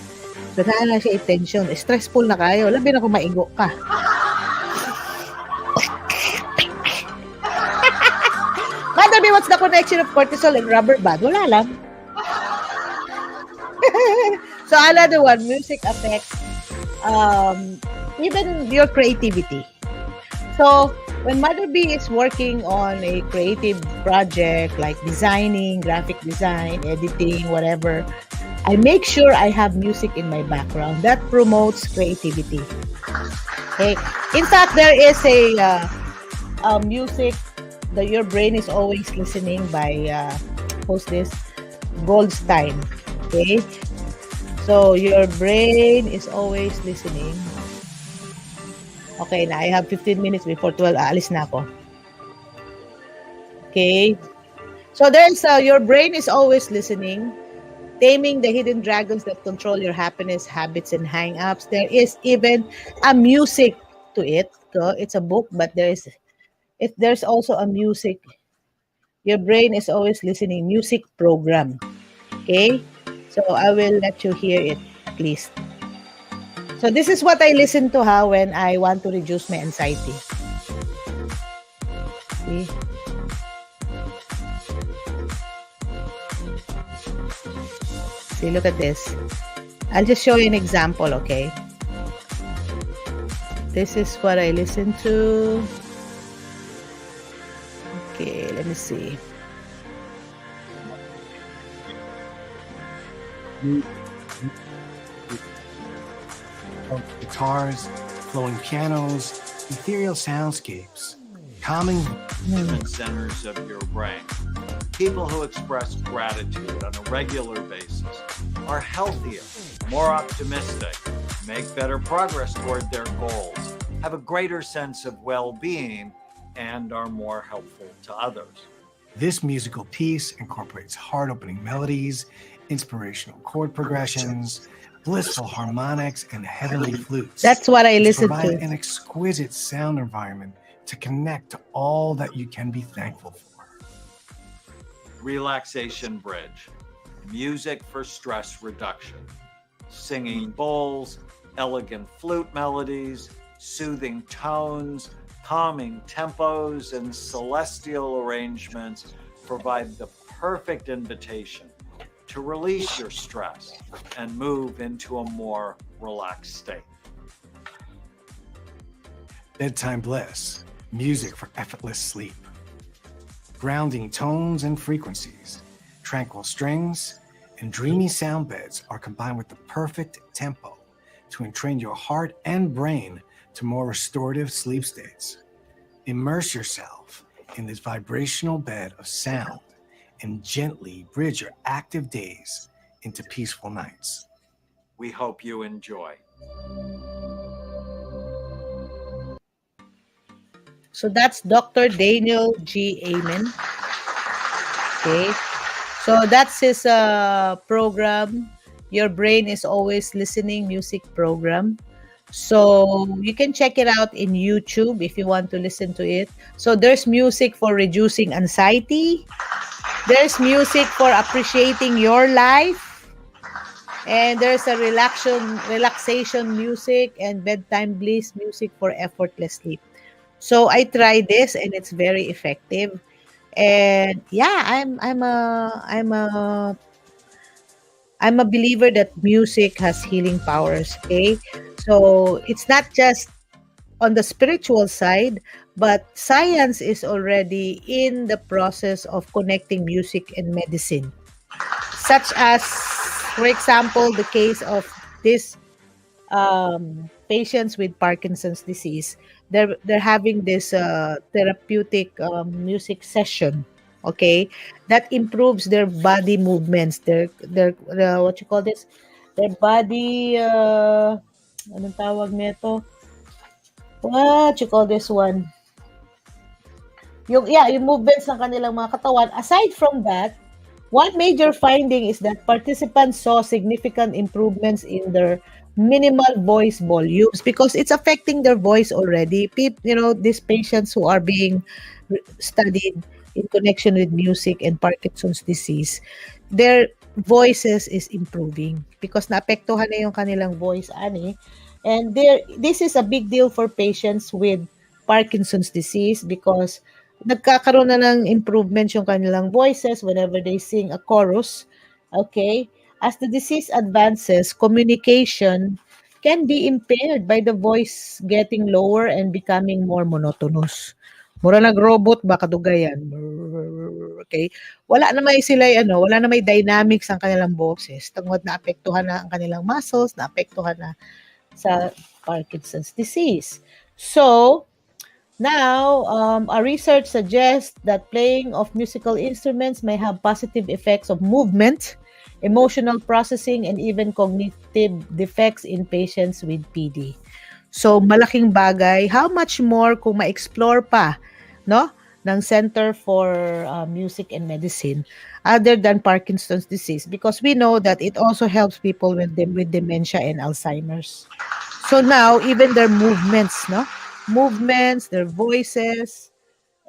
Daghan na siya tension. Stressful na kayo. Labi na kung maigo ka. Madami, what's the connection of cortisol and rubber band? Wala lang. So, another one, music affects even your creativity. So, when Mother B is working on a creative project like designing, graphic design, editing, whatever, I make sure I have music in my background. That promotes creativity. Okay. In fact, there is a music that your brain is always listening by, post this, Goldstein. Okay? So, your brain is always listening. Okay na, I have 15 minutes before 12. Aalis na ako. Okay? So, there's your brain is always listening. Taming the hidden dragons that control your happiness, habits, and hang-ups. There is even a music to it. So, it's a book, but there's also a music. Your brain is always listening. Music program. Okay? So, I will let you hear it, please. So, this is what I listen to when I want to reduce my anxiety. Okay? See, look at this. I'll just show you an example, okay? This is what I listen to. Okay, let me see. Guitars, flowing pianos, ethereal soundscapes, calming different centers of your brain. People who express gratitude on a regular basis are healthier, more optimistic, make better progress toward their goals, have a greater sense of well-being, and are more helpful to others. This musical piece incorporates heart-opening melodies, inspirational chord progressions, blissful harmonics, and heavenly flutes. That's what I listen provide to. an exquisite sound environment to connect to all that you can be thankful for. Relaxation Bridge, music for stress reduction, singing bowls, elegant flute melodies, soothing tones, calming tempos, and celestial arrangements provide the perfect invitation to release your stress and move into a more relaxed state. Bedtime Bliss, music for effortless sleep. Grounding tones and frequencies, tranquil strings, and dreamy sound beds are combined with the perfect tempo to entrain your heart and brain to more restorative sleep states. Immerse yourself in this vibrational bed of sound and gently bridge your active days into peaceful nights. We hope you enjoy. So that's Dr. Daniel G. Amen. Okay. So that's his program. Your Brain is Always Listening music program. So you can check it out in YouTube if you want to listen to it. So there's music for reducing anxiety. There's music for appreciating your life. And there's a relaxation music and bedtime bliss music for effortless sleep. So I tried this and it's very effective. And yeah, I'm a believer that music has healing powers, okay? So it's not just on the spiritual side, but science is already in the process of connecting music and medicine. Such as, for example, the case of this patients with Parkinson's disease. They're having this therapeutic music session, okay, that improves their body movements, their what you call this, their body anong tawag nito, what you call this one, yung movements ng kanilang mga katawan. Aside from that, one major finding is that participants saw significant improvements in their minimal voice volumes because it's affecting their voice already. These patients who are being studied in connection with music and Parkinson's disease, their voices is improving because naapektuhan na yung kanilang voice, ani. And this is a big deal for patients with Parkinson's disease because nagkakaroon na ng improvement yung kanilang voices whenever they sing a chorus. Okay? As the disease advances, communication can be impaired by the voice getting lower and becoming more monotonous. Mura nag-robot ba kadugayan? Okay? Wala na may dynamics ang kanilang boses. Tungod na apektuhan na ang kanilang muscles, na apektuhan na sa Parkinson's disease. So, Now, our research suggests that playing of musical instruments may have positive effects of movement, emotional processing, and even cognitive defects in patients with PD. So, malaking bagay. How much more kung ma-explore pa, no? Ng Center for Music and Medicine other than Parkinson's disease, because we know that it also helps people with dementia and Alzheimer's. So now, even their movements, no? Movements, their voices,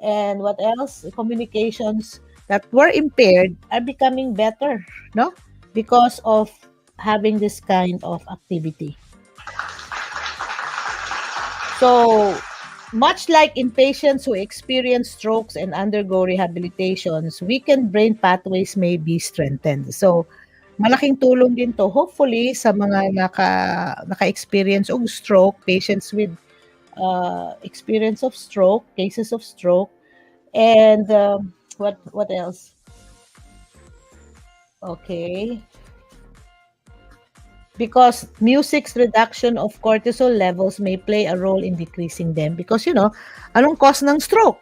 and what else? Communications that were impaired are becoming better, no? Because of having this kind of activity. So, much like in patients who experience strokes and undergo rehabilitations, weakened brain pathways may be strengthened. So, malaking tulong din to hopefully sa mga naka-experience og stroke, patients with experience of stroke, cases of stroke, and what else? Okay. Because music's reduction of cortisol levels may play a role in decreasing them. Because, anong cause ng stroke?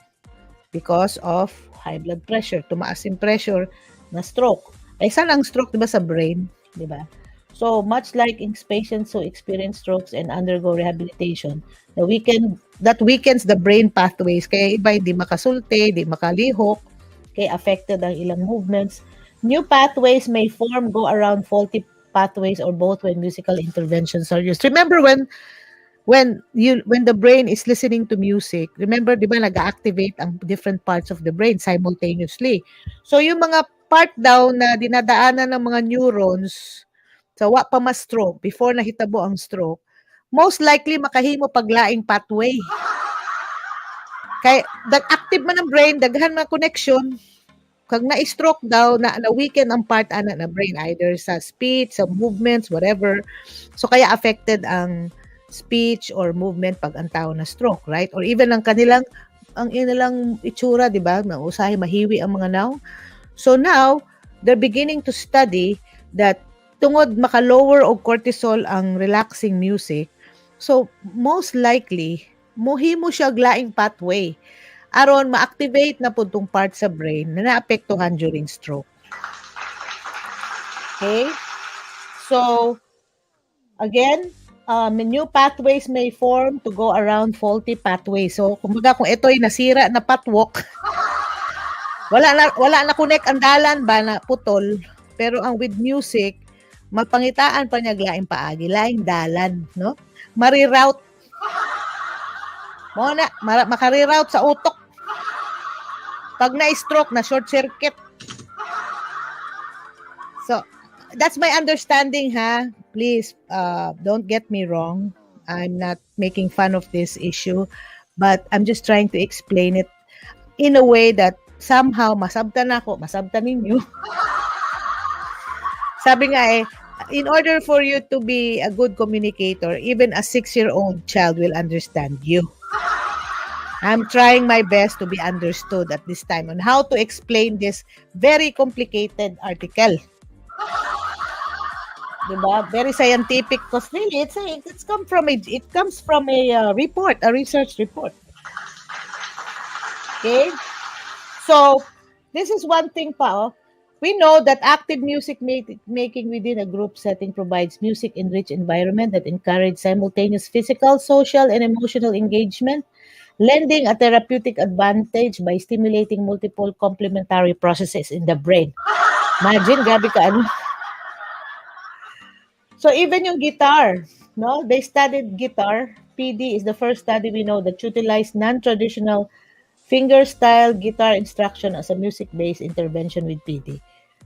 Because of high blood pressure. Tumaas yung pressure na stroke. Ay, saan ang stroke, diba? Sa brain, diba? So, much like in patients who experience strokes and undergo rehabilitation, that weakens the brain pathways. Kaya iba hindi makasulti, hindi makalihok, kaya affected ang ilang movements. New pathways may go around faulty pathways or both when musical interventions are used. Remember when the brain is listening to music, remember, di ba, nag-activate ang different parts of the brain simultaneously. So, yung mga part daw na dinadaanan ng mga neurons sa wa pa ma-stroke, before nahitabo ang stroke, most likely makahimo paglaing pathway. Kaya, active man ang brain, daghan man connection, kag na-stroke daw, na-weaken ang part na brain, either sa speech, sa movements, whatever. So, kaya affected ang speech or movement pag ang tao na stroke, right? Or even ang inilang itsura, di ba? Usahay, mahiwi ang mga now. So now, they're beginning to study that tungod maka-lower og cortisol ang relaxing music, so most likely, mohimo siya glaing pathway aron ma-activate na pud tong part sa brain na naapektuhan during stroke. Okay? So, again, new pathways may form to go around faulty pathways. So, kumbaga kung ito'y nasira na pathwalk, wala na connect ang dalan ba na putol, pero ang with music, mapangitaan pa niya laing paagi, laing dalan, no? Mariroute. Mo na, makariroute sa utok. Pag na-stroke, na short circuit. So, that's my understanding, ha? Please, don't get me wrong. I'm not making fun of this issue, but I'm just trying to explain it in a way that somehow masabtan ninyo. Sabi nga in order for you to be a good communicator, even a 6-year-old child will understand you. I'm trying my best to be understood at this time on how to explain this very complicated article. Diba? Very scientific because really it comes from a report, a research report. Okay? So, this is one thing pa. We know that active music making within a group setting provides music-enriched environment that encourage simultaneous physical, social, and emotional engagement, lending a therapeutic advantage by stimulating multiple complementary processes in the brain. Imagine, grabe ka ano. So even yung guitar, no? They studied guitar. PD is the first study we know that utilized non-traditional finger-style guitar instruction as a music-based intervention with PD.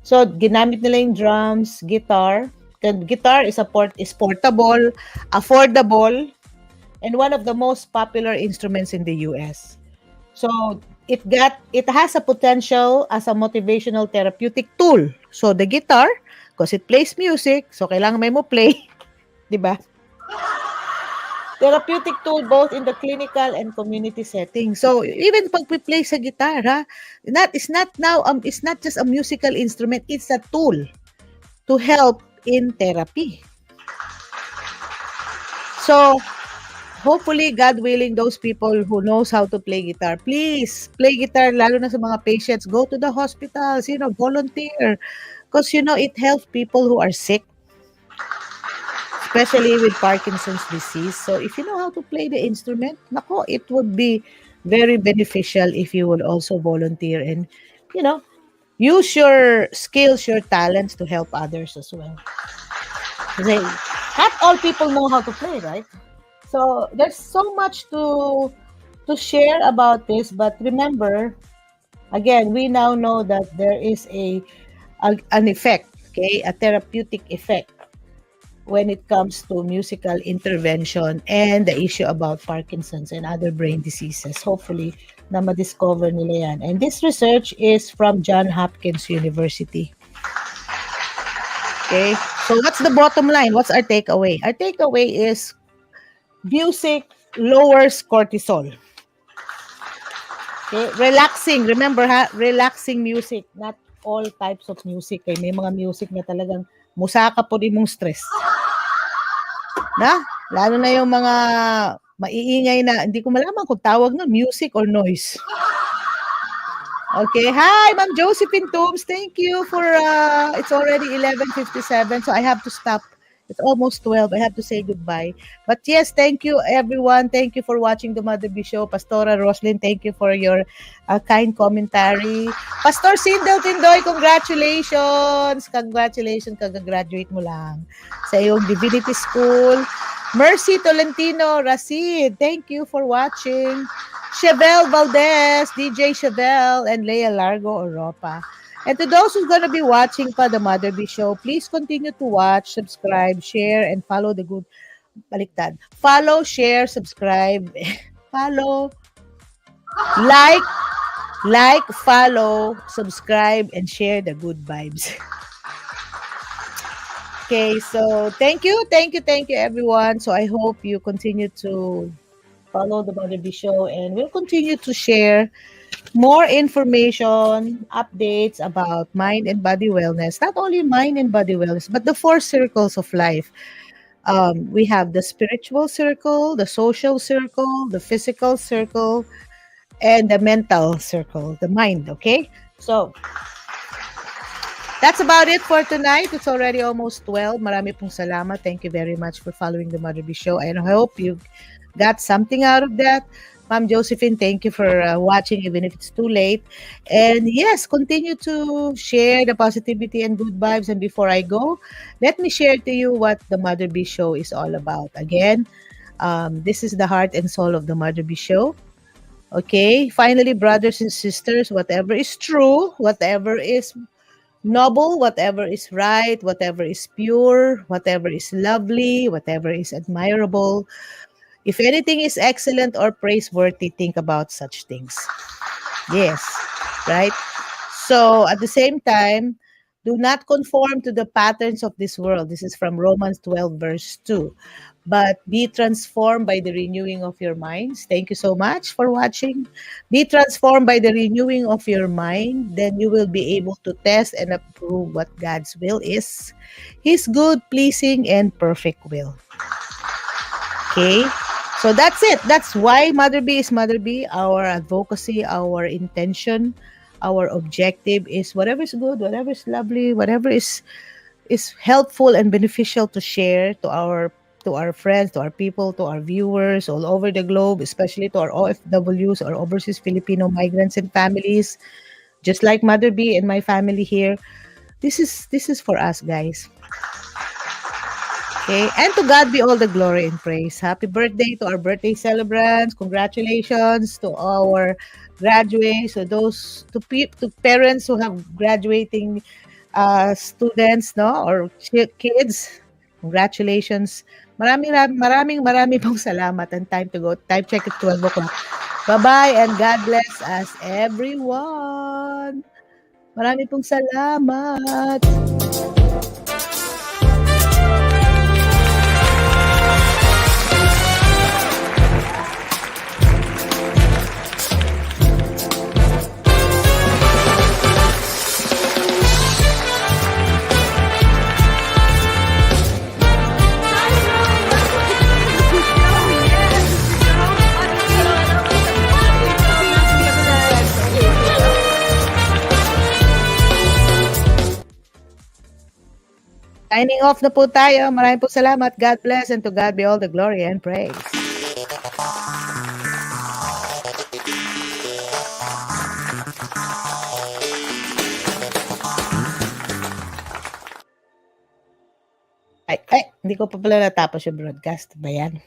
So ginamit nila yung drums, guitar. Guitar is portable, affordable, and one of the most popular instruments in the US. So it has a potential as a motivational therapeutic tool. So the guitar, because it plays music, so kailangan may mo play, di ba? Therapeutic tool both in the clinical and community setting. So even pag we play sa guitar, it's not just a musical instrument, it's a tool to help in therapy. So hopefully, God willing, those people who knows how to play guitar, please play guitar, lalo na sa mga patients. Go to the hospitals, volunteer. Because, it helps people who are sick, especially with Parkinson's disease. So, if you know how to play the instrument, nako, it would be very beneficial if you would also volunteer and, use your skills, your talents to help others as well. Kasi not all people know how to play, right? So there's so much to share about this, but remember, again, we now know that there is an effect, okay, a therapeutic effect when it comes to musical intervention and the issue about Parkinson's and other brain diseases. Hopefully, na ma-discover nila yan. And this research is from Johns Hopkins University. Okay, so what's the bottom line? What's our takeaway? Our takeaway is music lowers cortisol. Okay, relaxing. Remember relaxing music, not all types of music. Okay? May mga music na talagang musaka po din mong stress. Lalo na yung mga maiingay na, hindi ko malaman kung tawag na music or noise. Okay. Hi, Ma'am Josephine Toombs. Thank you for, it's already 11:57, so I have to stop. It's almost 12. I have to say goodbye. But yes, thank you, everyone. Thank you for watching the Mother B Show. Pastora Roslyn, thank you for your kind commentary. Pastor Sindel Tindoy, congratulations. Congratulations, kagagraduate mo lang sa iyong divinity school. Mercy Tolentino Rasid, thank you for watching. Chevelle Valdez, DJ Chevelle, and Leia Largo Oropa. And to those who's going to be watching pa the Mother B Show, please continue to watch, subscribe, share, and follow the good, baliktad. Follow, share, subscribe, follow, like, follow, subscribe, and share the good vibes. Okay, so thank you, everyone. So I hope you continue to follow the Mother B Show, and we'll continue to share more information, updates about mind and body wellness. Not only mind and body wellness, but the 4 circles of life. We have the spiritual circle, the social circle, the physical circle, and the mental circle, the mind, okay? So, that's about it for tonight. It's already almost 12. Marami pong salamat. Thank you very much for following the Mother B Show. And I hope you got something out of that. Ma'am Josephine, thank you for watching, even if it's too late. And yes, continue to share the positivity and good vibes. And before I go, let me share to you what the Mother B Show is all about. Again, this is the heart and soul of the Mother B Show. Okay, finally, brothers and sisters, whatever is true, whatever is noble, whatever is right, whatever is pure, whatever is lovely, whatever is admirable, if anything is excellent or praiseworthy, think about such things. Yes, right? So at the same time, do not conform to the patterns of this world. This is from Romans 12, verse 2. But be transformed by the renewing of your minds. Thank you so much for watching. Be transformed by the renewing of your mind. Then you will be able to test and approve what God's will is. His good, pleasing, and perfect will. Okay? So that's it. That's why Mother B is Mother B. Our advocacy, our intention, our objective is whatever is good, whatever is lovely, whatever is helpful and beneficial to share to our friends, to our people, to our viewers all over the globe, especially to our OFWs or overseas Filipino migrants and families, just like Mother B and my family here. This is for us, guys. Okay, and to God be all the glory and praise. Happy birthday to our birthday celebrants. Congratulations to our graduates, to those to parents who have graduating students, no, or kids. Congratulations. Maraming pong salamat, and time to go. Time check at 12 o'clock. Bye-bye and God bless us everyone. Maraming pong salamat. Signing off na po tayo. Maraming po salamat. God bless and to God be all the glory and praise. Ay, hindi ko pa pala natapos yung broadcast. Ba yan?